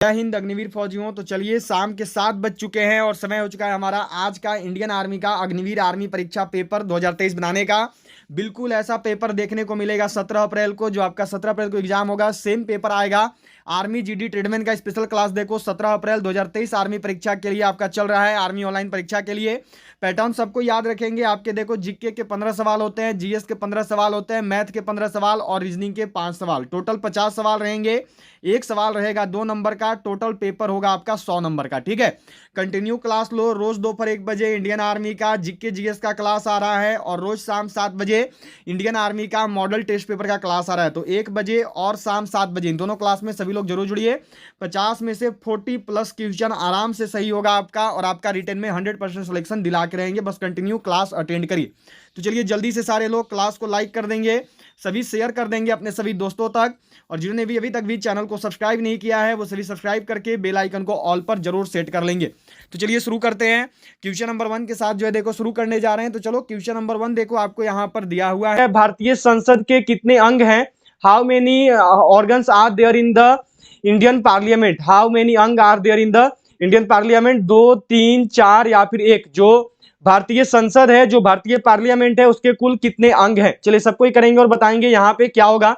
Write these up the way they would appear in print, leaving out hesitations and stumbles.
जय हिंद अग्निवीर फौजियों। तो चलिए, शाम के 7 बज चुके हैं और समय हो चुका है हमारा आज का इंडियन आर्मी का अग्निवीर आर्मी परीक्षा पेपर 2023 बनाने का। बिल्कुल ऐसा पेपर देखने को मिलेगा 17 अप्रैल को, जो आपका 17 अप्रैल को एग्जाम होगा, सेम पेपर आएगा। आर्मी जीडी ट्रेडमैन का स्पेशल क्लास देखो, 17 अप्रैल 2023 आर्मी परीक्षा के लिए आपका चल रहा है, आर्मी ऑनलाइन परीक्षा के लिए। पैटर्न सबको याद रखेंगे आपके। देखो, जीके के 15 सवाल होते हैं, जीएस के 15 सवाल होते हैं, मैथ के 15 सवाल और रीजनिंग के 5 सवाल, टोटल 50 सवाल रहेंगे। एक सवाल रहेगा 2 नंबर का, टोटल पेपर होगा आपका 100 नंबर का। ठीक है, कंटिन्यू क्लास लो। रोज दोपहर 1 बजे इंडियन आर्मी का जीके जीएस का क्लास आ रहा है और रोज शाम 7 बजे इंडियन आर्मी का मॉडल टेस्ट पेपर का क्लास आ रहा है। तो 1 बजे और शाम 7 बजे इन दोनों क्लास में सभी लोग जरूर जुड़िए। 50 में से 40+ क्वेश्चन आराम से सही होगा आपका और आपका रिटर्न में 100% सिलेक्शन दिला के रहेंगे। बस कंटिन्यू क्लास अटेंड करिए। तो चलिए, जल्दी से सारे लोग क्लास को लाइक कर देंगे, सभी शेयर कर देंगे अपने सभी दोस्तों तक, और जिन्होंने भी अभी तक भी चैनल को सब्सक्राइब नहीं किया है वो सभी सब्सक्राइब करके बेल आइकन को ऑल पर जरूर सेट कर लेंगे। तो चलिए शुरू करते हैं। क्वेश्चन नंबर 1 के साथ जो है देखो शुरू करने जा रहे हैं। तो चलो, क्वेश्चन नंबर 1 देखो आपको यहाँ पर दिया हुआ है, भारतीय संसद के कितने अंग हैं? How many organs are there in the Indian parliament? How many ang are there in the Indian parliament? 2, 3, 4 या फिर 1? जो भारतीय संसद है, जो भारतीय पार्लियामेंट है, उसके कुल कितने अंग हैं? चलिए सबको ही करेंगे और बताएंगे यहाँ पे क्या होगा।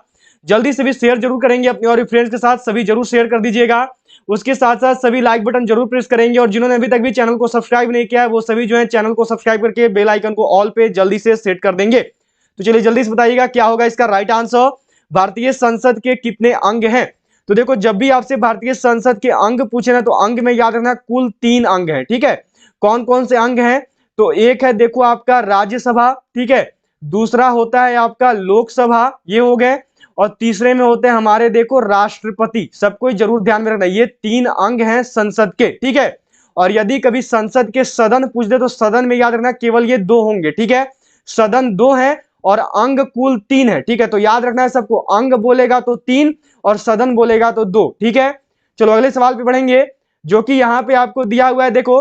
जल्दी से भी शेयर जरूर करेंगे अपने और फ्रेंड्स के साथ, सभी जरूर शेयर कर दीजिएगा। उसके साथ साथ सभी लाइक बटन जरूर प्रेस करेंगे और जिन्होंने अभी तक भी चैनल को सब्सक्राइब नहीं किया है वो सभी जो है चैनल को सब्सक्राइब करके बेल आइकन को ऑल पे जल्दी से सेट कर देंगे। तो चलिए जल्दी से बताइएगा क्या होगा इसका राइट आंसर। भारतीय संसद के कितने अंग हैं? तो देखो, जब भी आपसे भारतीय संसद के अंग पूछे ना, तो अंग में याद रखना कुल 3 अंग हैं। ठीक है, कौन कौन से अंग हैं? तो एक है देखो आपका राज्यसभा, ठीक है, दूसरा होता है आपका लोकसभा, ये हो गए, और तीसरे में होते हैं हमारे देखो राष्ट्रपति। सबको जरूर ध्यान में रखना, ये 3 अंग हैं संसद के। ठीक है, और यदि कभी संसद के सदन पूछ दे तो सदन में याद रखना केवल ये 2 होंगे। ठीक है, सदन 2 है और अंग कुल 3 है। ठीक है, तो याद रखना है सबको, अंग बोलेगा तो 3 और सदन बोलेगा तो 2। ठीक है, चलो अगले सवाल पे बढ़ेंगे, जो कि यहाँ पे आपको दिया हुआ है। देखो,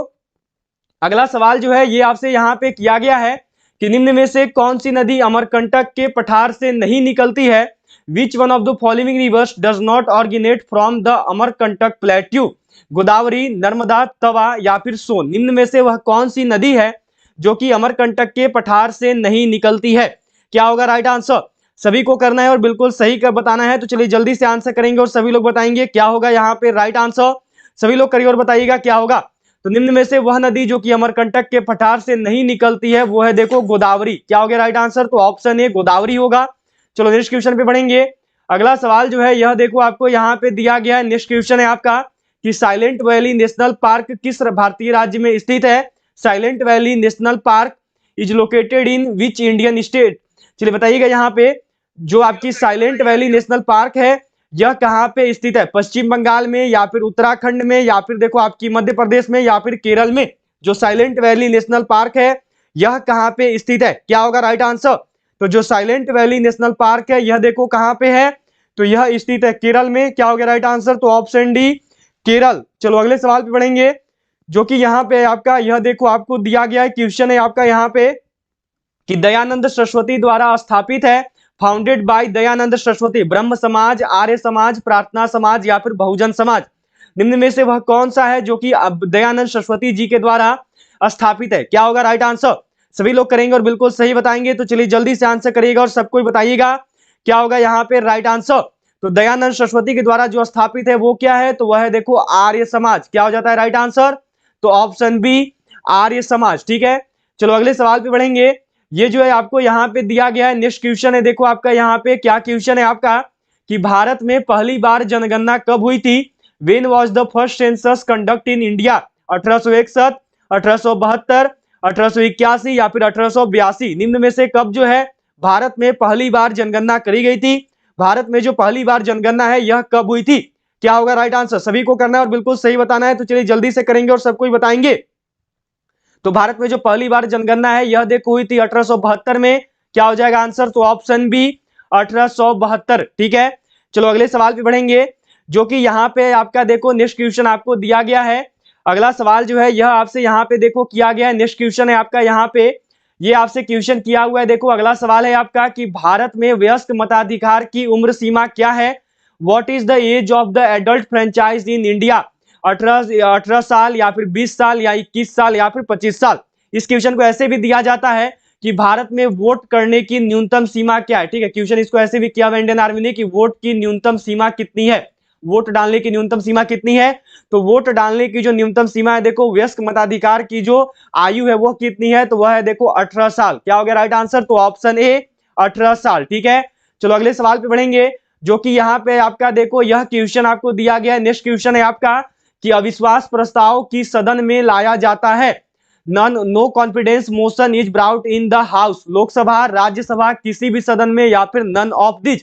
अगला सवाल जो है ये आपसे यहाँ पे किया गया है कि निम्न में से कौन सी नदी अमरकंटक के पठार से नहीं निकलती है? Which one of the following rivers does not originate from the Amarkantak plateau? Godavari, Narmada, Tawa या फिर सोन? निम्न में से वह कौन सी नदी है जो कि अमरकंटक के पठार से नहीं निकलती है? क्या होगा राइट आंसर? सभी को करना है और बिल्कुल सही कर बताना है। तो चलिए जल्दी से आंसर करेंगे और सभी लोग बताएंगे क्या होगा यहाँ पे राइट आंसर। सभी लोग करिए और बताइएगा क्या होगा। तो निम्न में से वह नदी जो कि अमरकंटक के पठार से नहीं निकलती है वो है देखो गोदावरी। क्या हो गया राइट आंसर? तो ऑप्शन ए गोदावरी होगा। चलो नेक्स्ट क्वेश्चन पे बढ़ेंगे। अगला सवाल जो है यह देखो आपको यहाँ पे दिया गया है। नेक्स्ट क्वेश्चन है आपका कि साइलेंट वैली नेशनल पार्क किस भारतीय राज्य में स्थित है? Silent valley national park is located in which Indian state? चलिए बताइएगा यहाँ पे, जो आपकी साइलेंट वैली नेशनल पार्क है यह कहां पे स्थित है? पश्चिम बंगाल में या फिर उत्तराखंड में या फिर देखो आपकी मध्य प्रदेश में या फिर केरल में? जो साइलेंट वैली नेशनल पार्क है यह कहां पे स्थित है? क्या होगा राइट आंसर? तो जो साइलेंट वैली नेशनल पार्क है यह देखो कहां पे है, तो यह स्थित है केरल में। क्या हो गया राइट आंसर? तो ऑप्शन डी केरल। चलो अगले सवाल पे बढ़ेंगे, जो कि यहाँ पे आपका यह देखो आपको दिया गया है। क्वेश्चन है आपका यहाँ पे कि दयानंद सरस्वती द्वारा स्थापित है, फाउंडेड बाय दयानंद सरस्वती, ब्रह्म समाज, आर्य समाज, प्रार्थना समाज या फिर बहुजन समाज? निम्न में से वह कौन सा है जो कि दयानंद सरस्वती जी के द्वारा स्थापित है? क्या होगा राइट आंसर? सभी लोग करेंगे और बिल्कुल सही बताएंगे। तो चलिए जल्दी से आंसर करिएगा और सबको ही बताइएगा क्या होगा यहाँ पे राइट आंसर। तो दयानंद सरस्वती के द्वारा जो स्थापित है वो क्या है? तो वह है देखो आर्य समाज। क्या हो जाता है राइट आंसर? तो ऑप्शन बी आर्य समाज। ठीक है, चलो अगले सवाल पे बढ़ेंगे। ये जो है आपको यहाँ पे दिया गया है। नेक्स्ट क्वेश्चन है देखो आपका यहाँ पे क्या क्वेश्चन है आपका कि भारत में पहली बार जनगणना कब हुई थी? When was the first census conduct in India? 1861, 1872, 1881 या फिर 1882? निम्न में से कब जो है भारत में पहली बार जनगणना करी गई थी? भारत में जो पहली बार जनगणना है यह कब हुई थी? क्या होगा राइट आंसर? सभी को करना है और बिल्कुल सही बताना है। तो चलिए जल्दी से करेंगे और सबको ही बताएंगे। तो भारत में जो पहली बार जनगणना है यह देखो हुई थी 1872 में। क्या हो जाएगा आंसर? तो ऑप्शन बी 1872। ठीक है, चलो अगले सवाल पे बढ़ेंगे, जो कि यहाँ पे आपका देखो नेक्स्ट क्वेश्चन आपको दिया गया है। अगला सवाल जो है यह आपसे यहाँ पे देखो किया गया है। नेक्स्ट क्वेश्चन है आपका यहाँ पे, ये आपसे क्वेश्चन किया हुआ है। देखो अगला सवाल है आपका कि भारत में वयस्क मताधिकार की उम्र सीमा क्या है? What is the age of the adult franchise in India? 18 साल या फिर 20 साल या 21 साल या फिर 25 साल। इस क्वेश्चन को ऐसे भी दिया जाता है कि भारत में वोट करने की न्यूनतम सीमा क्या है। ठीक है, क्वेश्चन इसको ऐसे भी किया हुआ इंडियन आर्मी ने कि वोट की न्यूनतम सीमा कितनी है, वोट डालने की न्यूनतम सीमा कितनी है। तो वोट डालने की जो न्यूनतम सीमा है, देखो वयस्क मताधिकार की जो आयु है वो कितनी है, तो वह है देखो 18 साल। क्या हो गया राइट आंसर? तो ऑप्शन ए 18 साल। ठीक है, चलो अगले सवाल पे बढ़ेंगे, जो कि यहाँ पे आपका देखो यह क्वेश्चन आपको दिया गया है। नेक्स्ट क्वेश्चन है आपका कि अविश्वास प्रस्ताव की सदन में लाया जाता है। No confidence motion is brought in the house. Lok Sabha, Rajya Sabha, किसी भी सदन में या फिर नन ऑफ दिस।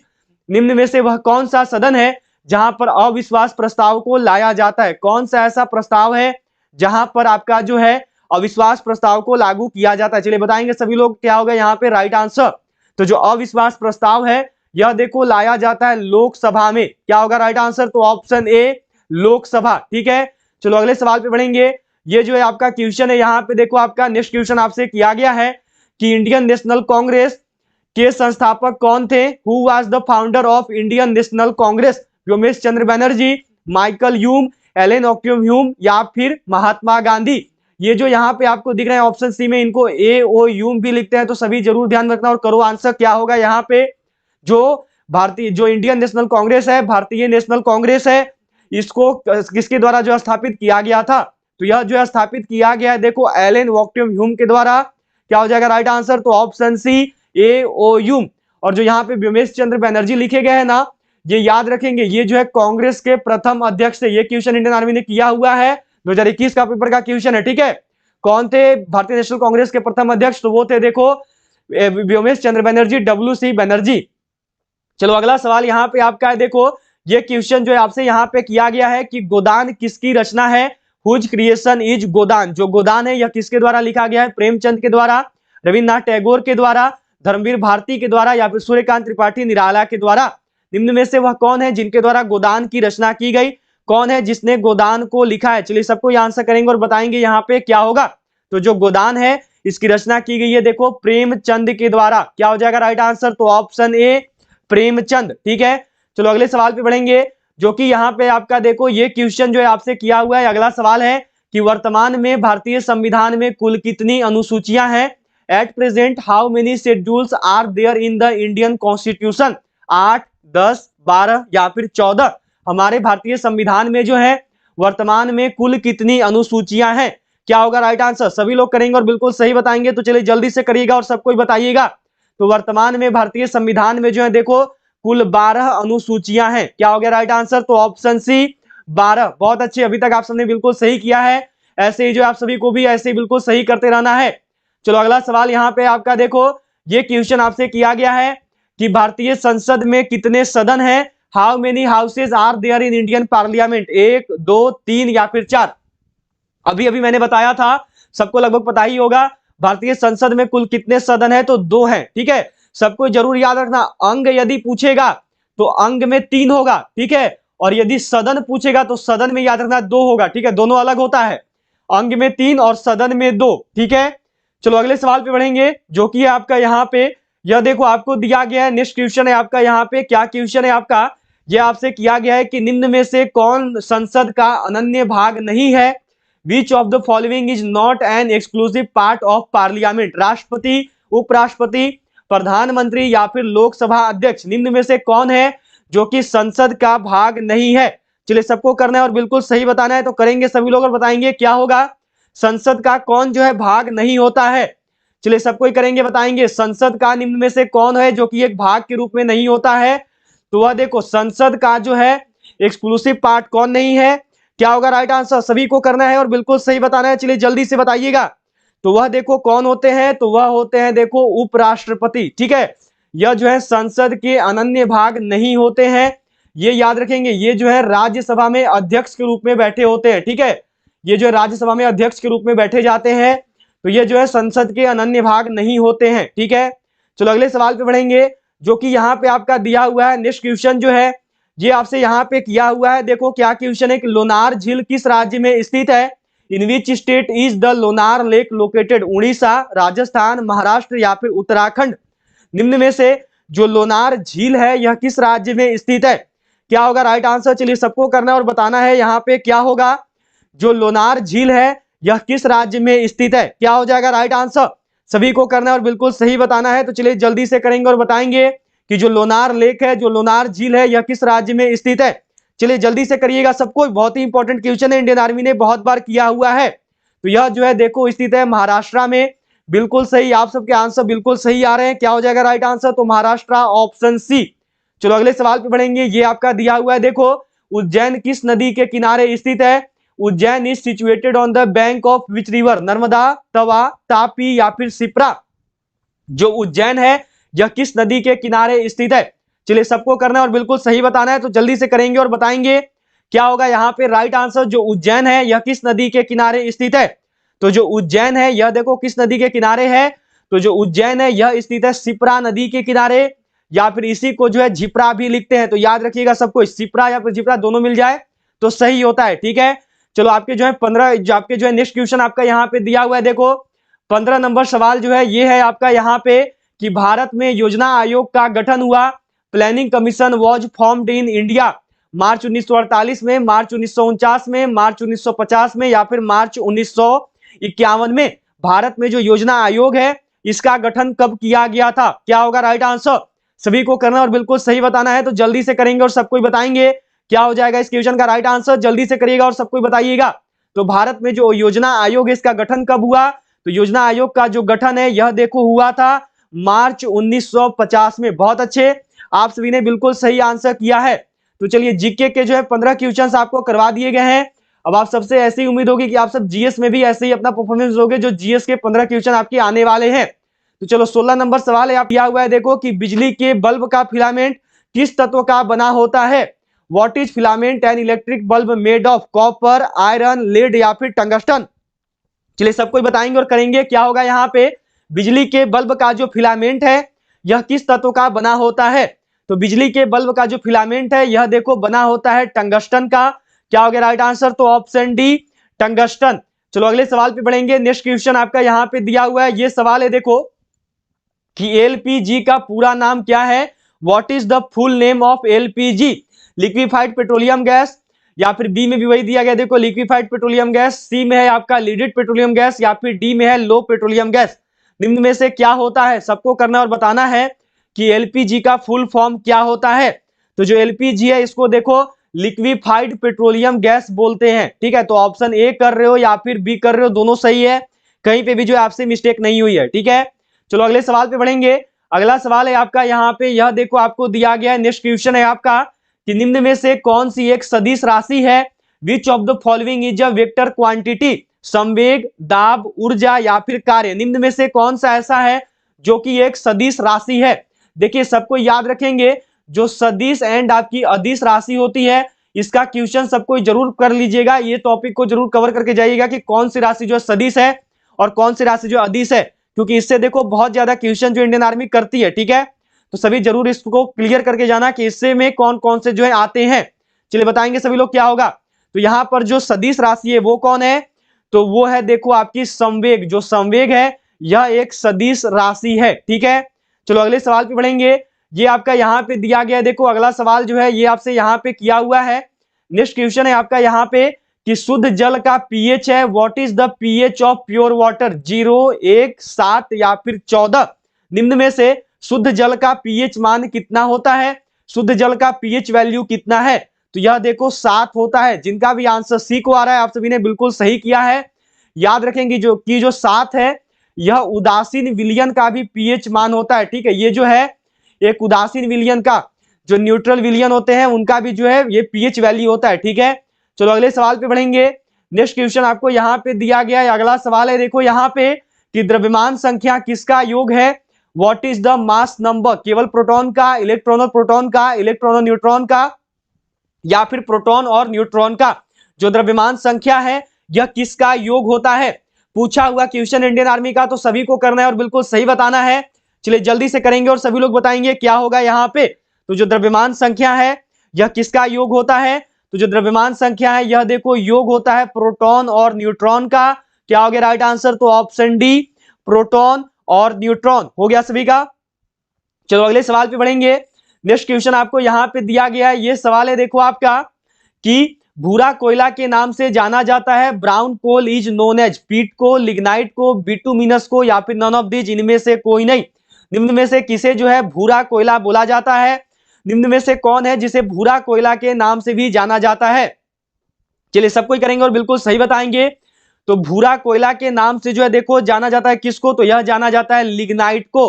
निम्न में से वह कौन सा सदन है जहां पर अविश्वास प्रस्ताव को लाया जाता है? कौन सा ऐसा प्रस्ताव है जहां पर आपका जो है अविश्वास प्रस्ताव को लागू किया जाता है? चलिए बताएंगे सभी लोग क्या होगा यहाँ पे राइट आंसर। तो जो अविश्वास प्रस्ताव है यह देखो लाया जाता है लोकसभा में। क्या होगा राइट आंसर? तो ऑप्शन ए लोकसभा। ठीक है, चलो अगले सवाल पे बढ़ेंगे। ये जो है आपका क्वेश्चन है, यहाँ पे देखो आपका नेक्स्ट क्वेश्चन आपसे किया गया है कि इंडियन नेशनल कांग्रेस के संस्थापक कौन थे? Who was the founder of Indian National Congress? Ramesh Chandra Banerjee, Michael Hume, Allan ऑक्यूम ह्यूम या फिर महात्मा गांधी? ये जो यहाँ पे आपको दिख रहे हैं ऑप्शन सी में, इनको ए ओ ह्यूम भी लिखते हैं, तो सभी जरूर ध्यान रखना और करो आंसर। क्या होगा यहाँ पे? जो इंडियन नेशनल कांग्रेस है, भारतीय नेशनल कांग्रेस है, इसको किसके द्वारा जो स्थापित किया गया था? तो यह जो है स्थापित किया गया है देखो एलन ऑक्यूम ह्यूम के द्वारा। क्या हो जाएगा राइट आंसर? तो ऑप्शन सी ए ओ ह्यूम। और जो यहाँ पे रमेश चंद्र बनर्जी लिखे गए हैं ना, ये याद रखेंगे, ये जो है कांग्रेस के प्रथम अध्यक्ष थे। ये क्वेश्चन इंडियन आर्मी ने किया हुआ है, 2021 का पेपर का क्वेश्चन है। ठीक है, कौन थे भारतीय नेशनल कांग्रेस के प्रथम अध्यक्ष? तो वो थे देखो रमेश चंद्र बनर्जी, WC बनर्जी। चलो अगला सवाल यहाँ पे आपका है, देखो ये क्वेश्चन जो है आपसे यहाँ पे किया गया है कि गोदान किसकी रचना है? हुज क्रिएशन इज गोदान? जो गोदान है यह किसके द्वारा लिखा गया है? प्रेमचंद के द्वारा, रविन्द्रनाथ टैगोर के द्वारा, धर्मवीर भारती के द्वारा या फिर सूर्यकांत त्रिपाठी निराला के द्वारा? निम्न में से वह कौन है जिनके द्वारा गोदान की रचना की गई? कौन है जिसने गोदान को लिखा है? चलिए सबको ये आंसर करेंगे और बताएंगे यहाँ पे क्या होगा। तो जो गोदान है इसकी रचना की गई है देखो प्रेमचंद के द्वारा। क्या हो जाएगा राइट आंसर? तो ऑप्शन ए प्रेमचंद। ठीक है, चलो अगले सवाल पे बढ़ेंगे, जो कि यहाँ पे आपका देखो ये क्वेश्चन जो है आपसे किया हुआ है। अगला सवाल है कि वर्तमान में भारतीय संविधान में कुल कितनी अनुसूचियां हैं? At present how many schedules are there in the Indian constitution? 8, 10, 12 या फिर 14? हमारे भारतीय संविधान में जो है वर्तमान में कुल कितनी अनुसूचियां हैं? क्या होगा राइट आंसर? सभी लोग करेंगे और बिल्कुल सही बताएंगे, तो चलिए जल्दी से करिएगा और सबको बताइएगा। तो वर्तमान में भारतीय संविधान में जो है देखो कुल 12 अनुसूचियां हैं। क्या हो गया राइट आंसर? तो ऑप्शन सी 12। बहुत अच्छे, अभी तक आप सबने बिल्कुल सही किया है। ऐसे ही जो आप सभी को भी ऐसे ही बिल्कुल सही करते रहना है। चलो अगला सवाल यहाँ पे आपका देखो ये क्वेश्चन आपसे किया गया है कि भारतीय संसद में कितने सदन हैं? How many houses are there in Indian parliament? 1, 2, 3 या फिर 4? अभी अभी मैंने बताया था, सबको लगभग पता ही होगा, भारतीय संसद में कुल कितने सदन है? तो 2 हैं। ठीक है, सबको जरूर याद रखना, अंग यदि पूछेगा तो अंग में 3 होगा। ठीक है, और यदि सदन पूछेगा तो सदन में याद रखना 2 होगा। ठीक है, दोनों अलग होता है, अंग में 3 और सदन में 2। ठीक है, चलो अगले सवाल पे बढ़ेंगे, जो कि आपका यहाँ पे यह देखो आपको दिया गया है। नेक्स्ट क्वेश्चन है आपका यहाँ पे, क्या क्वेश्चन है आपका? यह आपसे किया गया है कि निम्न में से कौन संसद का अनन्य भाग नहीं है? Which of the following is not an exclusive part of parliament? राष्ट्रपति, उपराष्ट्रपति, प्रधानमंत्री या फिर लोकसभा अध्यक्ष? निम्न में से कौन है जो कि संसद का भाग नहीं है? चलिए सबको करना है और बिल्कुल सही बताना है, तो करेंगे सभी लोग और बताएंगे क्या होगा। संसद का कौन जो है भाग नहीं होता है? चलिए सबको ही करेंगे, बताएंगे संसद का निम्न में से कौन है जो कि एक भाग के रूप में नहीं होता है? तो वह देखो संसद का जो है एक्सक्लूसिव पार्ट कौन नहीं है? क्या होगा राइट आंसर? सभी को करना है और बिल्कुल सही बताना है। चलिए जल्दी से बताइएगा। तो वह देखो कौन होते हैं? तो वह होते हैं देखो उपराष्ट्रपति। ठीक है, यह जो है संसद के अनन्य भाग नहीं होते हैं, ये याद रखेंगे। ये जो है राज्यसभा में अध्यक्ष के रूप में बैठे होते हैं। ठीक है, ये जो है राज्यसभा में अध्यक्ष के रूप में बैठे जाते हैं, तो ये जो है संसद के अनन्य भाग नहीं होते हैं। ठीक है, चलो अगले सवाल पे बढ़ेंगे, जो कि यहाँ पे आपका दिया हुआ है। नेक्स्ट क्वेश्चन जो है ये आपसे यहाँ पे किया हुआ है, देखो क्या क्वेश्चन है कि लोनार झील किस राज्य में स्थित है? In which state is the Lonar lake located? Orissa, Rajasthan, Maharashtra या फिर उत्तराखंड? निम्न में से जो लोनार झील है यह किस राज्य में स्थित है? क्या होगा राइट आंसर? चलिए सबको करना है और बताना है यहाँ पे क्या होगा। जो लोनार झील है यह किस राज्य में स्थित है? क्या हो जाएगा राइट आंसर? सभी को करना है और बिल्कुल सही बताना है। तो चलिए जल्दी से करेंगे और बताएंगे कि जो लोनार लेक है, जो लोनार झील है, यह किस राज्य में स्थित है। चलिए जल्दी से करिएगा सबको, बहुत ही इंपॉर्टेंट क्वेश्चन है, इंडियन आर्मी ने बहुत बार किया हुआ है। तो यह जो है देखो स्थित है महाराष्ट्र में। बिल्कुल सही, आप सबके आंसर बिल्कुल सही आ रहे हैं। क्या हो जाएगा राइट आंसर? तो महाराष्ट्र, ऑप्शन सी। चलो अगले सवाल पे बढ़ेंगे। ये आपका दिया हुआ है, देखो उज्जैन किस नदी के किनारे स्थित है? Ujjain is situated on the bank of which river? Narmada, Tawa, Tapi या फिर सिप्रा? जो उज्जैन है यह किस नदी के किनारे स्थित है? चलिए सबको करना है और बिल्कुल सही बताना है। तो जल्दी से करेंगे और बताएंगे क्या होगा यहाँ पे राइट आंसर। जो उज्जैन है यह किस नदी के किनारे स्थित है? तो जो उज्जैन है यह देखो किस नदी के किनारे है? तो जो उज्जैन है यह स्थित है सिप्रा नदी के किनारे, या फिर इसी को जो है झिप्रा भी लिखते हैं। तो याद रखिएगा सबको, सिप्रा या फिर झिप्रा दोनों मिल जाए तो सही होता है। ठीक है, चलो आपके जो है 15 जो आपके जो है नेक्स्ट क्वेश्चन आपका यहाँ पे दिया हुआ है, देखो 15 नंबर सवाल जो है ये है आपका यहाँ पे कि भारत में योजना आयोग का गठन हुआ। Planning commission was formed in India March 1948 में, मार्च 1949 में, मार्च 1950 में या फिर मार्च 1951 में। भारत में जो योजना आयोग है इसका गठन कब किया गया था? क्या होगा राइट आंसर? सभी को करना और बिल्कुल सही बताना है। तो जल्दी से करेंगे और सबको बताएंगे क्या हो जाएगा इस क्वेश्चन का राइट आंसर। जल्दी से करिएगा और सबको बताइएगा। तो भारत में जो योजना आयोग है इसका गठन कब हुआ? तो योजना आयोग का जो गठन है यह देखो हुआ था मार्च 1950 में। बहुत अच्छे, आप सभी ने बिल्कुल सही आंसर किया है। तो चलिए जीके के जो है 15 क्वेश्चंस आपको करवा दिए गए हैं। अब आप सबसे ऐसी उम्मीद होगी कि आप सब जीएस में भी ऐसे ही अपना परफॉर्मेंस दोगे, जो जीएस के 15 क्वेश्चन आपके आने वाले हैं। तो चलो 16 नंबर सवाल है आप दिया हुआ है, देखो कि बिजली के बल्ब का फिलामेंट किस तत्व का बना होता है? What is filament an electric bulb made of? Copper, iron, lead या फिर टंगस्टन? चलिए सबको बताएंगे और करेंगे क्या होगा यहाँ पे। बिजली के बल्ब का जो फिलामेंट है यह किस तत्व का बना होता है? तो बिजली के बल्ब का जो फिलामेंट है यह देखो बना होता है टंगस्टन का। क्या हो गया राइट आंसर? तो ऑप्शन डी टंगस्टन। चलो अगले सवाल पे बढ़ेंगे। नेक्स्ट क्वेश्चन आपका यहाँ पे दिया हुआ है, ये सवाल है देखो कि एलपीजी का पूरा नाम क्या है? What is the full name of LPG? Liquefied petroleum gas, या फिर बी में भी वही दिया गया देखो लिक्विफाइड पेट्रोलियम गैस, सी में है आपका लिक्विड पेट्रोलियम गैस, या फिर डी में है लो पेट्रोलियम गैस। निम्न में से क्या होता है? सबको करना और बताना है कि एलपीजी का फुल फॉर्म क्या होता है। तो जो एलपीजी है इसको देखो लिक्विफाइड पेट्रोलियम गैस बोलते हैं। ठीक है, तो ऑप्शन ए कर रहे हो या फिर बी कर रहे हो, दोनों सही है, कहीं पे भी जो आपसे मिस्टेक नहीं हुई है। ठीक है, चलो अगले सवाल पे बढ़ेंगे। अगला सवाल है आपका यहाँ पे, यह देखो आपको दिया गया है, नेक्स्ट क्वेश्चन है आपका कि निम्न में से कौन सी एक सदिश राशि है? Which of the following is a vector quantity? संवेग, दाब, ऊर्जा या फिर कार्य? निम्न में से कौन सा ऐसा है जो कि एक सदिश राशि है? देखिए सबको याद रखेंगे, जो सदिश एंड आपकी अदिश राशि होती है इसका क्वेश्चन सबको जरूर कर लीजिएगा। ये टॉपिक को जरूर कवर करके जाइएगा कि कौन सी राशि जो सदिश है और कौन सी राशि जो अदिश है, क्योंकि इससे देखो बहुत ज्यादा क्वेश्चन जो इंडियन आर्मी करती है। ठीक है, तो सभी जरूर इसको क्लियर करके जाना कि इससे में कौन कौन से जो है आते हैं। चलिए बताएंगे सभी लोग क्या होगा। तो यहां पर जो सदिश राशि है वो कौन है? तो वो है देखो आपकी संवेग। जो संवेग है यह एक सदिश राशि है। ठीक है, चलो अगले सवाल पे बढ़ेंगे। ये आपका यहाँ पे दिया गया है, देखो अगला सवाल जो है ये आपसे यहाँ पे किया हुआ है। नेक्स्ट क्वेश्चन है आपका यहाँ पे कि शुद्ध जल का पीएच है, what is the pH of pure water? 0, 1, 7 या फिर 14? निम्न में से शुद्ध जल का पीएच मान कितना होता है? शुद्ध जल का पीएच वैल्यू कितना है? तो यह देखो 7 होता है। जिनका भी आंसर सी को आ रहा है आप सभी ने बिल्कुल सही किया है। याद रखेंगे जो कि जो 7 है यह उदासीन विलयन का भी पीएच मान होता है। ठीक है, ये जो है एक उदासीन विलयन का, जो न्यूट्रल विलयन होते हैं उनका भी जो है ये पीएच वैल्यू होता है। ठीक है, चलो अगले सवाल पे बढ़ेंगे। नेक्स्ट क्वेश्चन आपको यहाँ पे दिया गया है, अगला सवाल है देखो यहाँ पे कि द्रव्यमान संख्या किसका योग है? What is the mass number? केवल प्रोटॉन का, इलेक्ट्रॉन और प्रोटॉन का, इलेक्ट्रॉन और न्यूट्रॉन का, या फिर प्रोटॉन और न्यूट्रॉन का? जो द्रव्यमान संख्या है यह किसका योग होता है? पूछा हुआ क्वेश्चन इंडियन आर्मी का, तो सभी को करना है और बिल्कुल सही बताना है। चलिए जल्दी से करेंगे और सभी लोग बताएंगे क्या होगा यहाँ पे। तो जो द्रव्यमान संख्या है यह किसका योग होता है? तो जो द्रव्यमान संख्या है यह देखो योग होता है प्रोटॉन और न्यूट्रॉन का। क्या हो गया राइट आंसर? तो ऑप्शन डी प्रोटॉन और न्यूट्रॉन हो गया सभी का। चलो अगले सवाल पे बढ़ेंगे। नेक्स्ट क्वेश्चन आपको यहाँ पे दिया गया है, ये सवाल है देखो आपका कि भूरा कोयला के नाम से जाना जाता है, brown coal is known as, peat को, लिग्नाइट को, बिटुमिनस को, या फिर नन ऑफ दीज, इनमें से कोई नहीं। निम्न में से किसे जो है भूरा कोयला बोला जाता है? निम्न में से कौन है जिसे भूरा कोयला के नाम से भी जाना जाता है? चलिए सब कोई करेंगे और बिल्कुल सही बताएंगे। तो भूरा कोयला के नाम से जो है देखो जाना जाता है किसको? तो यह जाना जाता है लिग्नाइट को।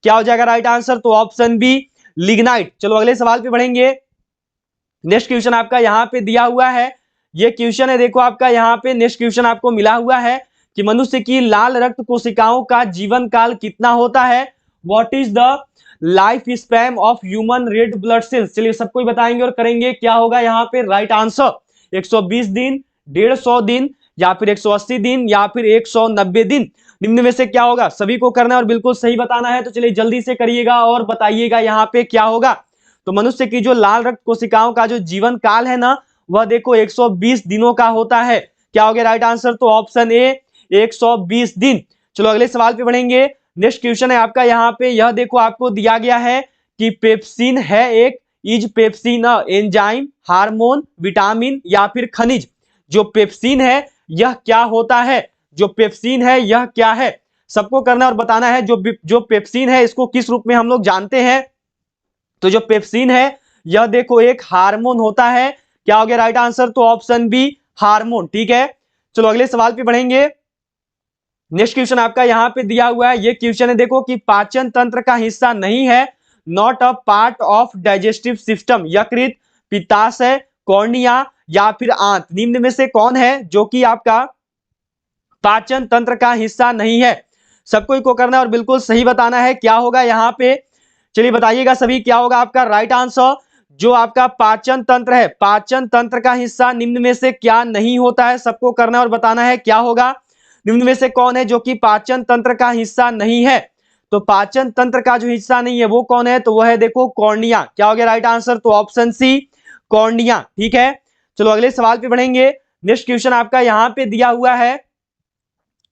क्या हो जाएगा राइट आंसर? तो ऑप्शन बी लिग्नाइट। चलो अगले सवाल पे बढ़ेंगे। नेक्स्ट क्वेश्चन आपका यहाँ पे दिया हुआ है, ये क्वेश्चन है देखो आपका यहाँ पे नेक्स्ट क्वेश्चन आपको मिला हुआ है कि मनुष्य की लाल रक्त कोशिकाओं का जीवन काल कितना होता है? What is the life span of human red blood cells? चलिए सबको ही बताएंगे और करेंगे। क्या होगा यहाँ पे राइट आंसर? 120 दिन, 150 दिन, या फिर 180 दिन, या फिर 190 दिन। निम्न में से क्या होगा? सभी को करना है और बिल्कुल सही बताना है। तो चलिए जल्दी से करिएगा और बताइएगा यहाँ पे क्या होगा। तो मनुष्य की जो लाल रक्त कोशिकाओं का जो जीवन काल है ना, वह देखो 120 दिनों का होता है। क्या हो गया राइट आंसर? तो ऑप्शन ए 120 दिन। चलो अगले सवाल पे बढ़ेंगे। नेक्स्ट क्वेश्चन है आपका यहाँ पे, यह देखो आपको दिया गया है कि पेप्सिन है एक, is pepsin enzyme, hormone, vitamin, या फिर खनिज? जो पेप्सिन है यह क्या होता है? जो पेप्सिन है यह क्या है? सबको करना और बताना है। जो पेप्सिन है इसको किस रूप में हम लोग जानते हैं? तो जो पेप्सिन है यह देखो एक हार्मोन होता है। क्या हो गया राइट आंसर? तो ऑप्शन बी हार्मोन। ठीक है, चलो अगले सवाल पे बढ़ेंगे। नेक्स्ट क्वेश्चन आपका यहाँ पे दिया हुआ है, ये क्वेश्चन है देखो कि पाचन तंत्र का हिस्सा नहीं है, not a part of digestive system, यकृत, पित्ताशय, कॉर्निया, या फिर आंत। निम्न में से कौन है जो कि आपका पाचन तंत्र का हिस्सा नहीं है? सबको को करना और बिल्कुल सही बताना है। क्या होगा यहाँ पे? चलिए बताइएगा सभी, क्या होगा आपका राइट आंसर? जो आपका पाचन तंत्र है, पाचन तंत्र का हिस्सा निम्न में से क्या नहीं होता है? सबको करना और बताना है क्या होगा। निम्न में से कौन है जो कि पाचन तंत्र का हिस्सा नहीं है? तो पाचन तंत्र का जो हिस्सा नहीं है वो कौन है? तो वह है देखो कॉर्निया। क्या हो गया राइट आंसर? तो ऑप्शन सी कॉर्निया। ठीक है, चलो अगले सवाल पे बढ़ेंगे। नेक्स्ट क्वेश्चन आपका यहाँ पे दिया हुआ है,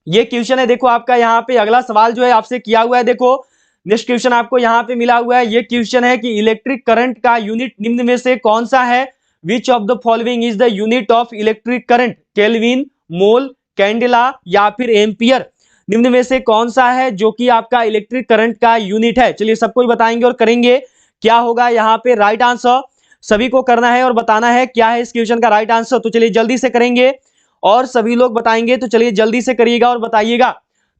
ये क्वेश्चन है देखो आपका यहाँ पे अगला सवाल जो है आपसे किया हुआ है। देखो नेक्स्ट क्वेश्चन आपको यहाँ पे मिला हुआ है, ये क्वेश्चन है कि इलेक्ट्रिक करंट का यूनिट निम्न में से कौन सा है? Which of the following is the unit of electric current? Kelvin, mole, candela, या फिर एम्पियर? निम्न में से कौन सा है जो कि आपका इलेक्ट्रिक करंट का यूनिट है? चलिए सबको बताएंगे और करेंगे। क्या होगा यहाँ पे राइट आंसर? सभी को करना है और बताना है क्या है इस क्वेश्चन का राइट आंसर। तो चलिए जल्दी से करेंगे और सभी लोग बताएंगे। तो चलिए जल्दी से करिएगा और बताइएगा।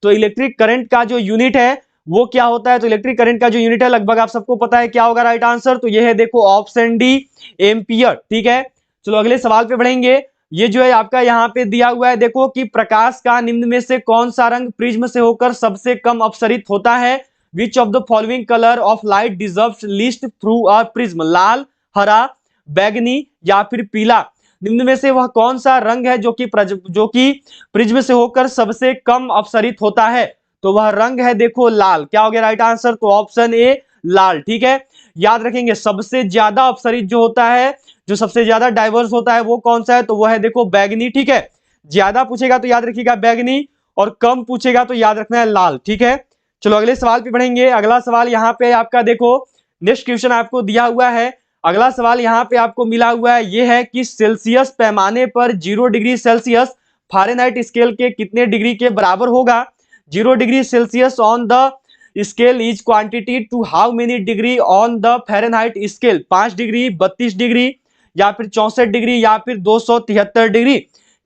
तो इलेक्ट्रिक करंट का जो यूनिट है वो क्या होता है? तो इलेक्ट्रिक करंट का जो यूनिट है लगभग आप सबको पता है। क्या होगा राइट आंसर? तो ये है देखो ऑप्शन डी एम्पियर। ठीक है, चलो अगले सवाल पे बढ़ेंगे। ये जो है आपका यहाँ पे दिया हुआ है देखो कि प्रकाश का निम्न में से कौन सा रंग प्रिज्म से होकर सबसे कम अपसरित होता है? Which of the following colour of light deserves least through a prism? लाल, हरा, बैगनी, या फिर पीला? निम्न में से वह कौन सा रंग है जो कि प्रिज्म से होकर सबसे कम अपसरित होता है? तो वह रंग है देखो लाल। क्या हो गया राइट आंसर? तो ऑप्शन ए लाल। ठीक है, याद रखेंगे सबसे ज्यादा अपसरित जो होता है, जो सबसे ज्यादा डाइवर्स होता है वो कौन सा है? तो वह है देखो बैगनी। ठीक है, ज्यादा पूछेगा तो याद रखिएगा बैगनी, और कम पूछेगा तो याद रखना है लाल। ठीक है, चलो अगले सवाल पे बढ़ेंगे। अगला सवाल यहाँ पे आपका देखो नेक्स्ट क्वेश्चन आपको दिया हुआ है, अगला सवाल यहाँ पे आपको मिला हुआ है, यह है कि सेल्सियस पैमाने पर 0 डिग्री सेल्सियस फारेनहाइट स्केल के कितने डिग्री के बराबर होगा? 0 degree Celsius on the scale is quantity to how many degree on the Fahrenheit scale? 5 degree, 32 degree, या फिर 64 डिग्री, या फिर 273 डिग्री?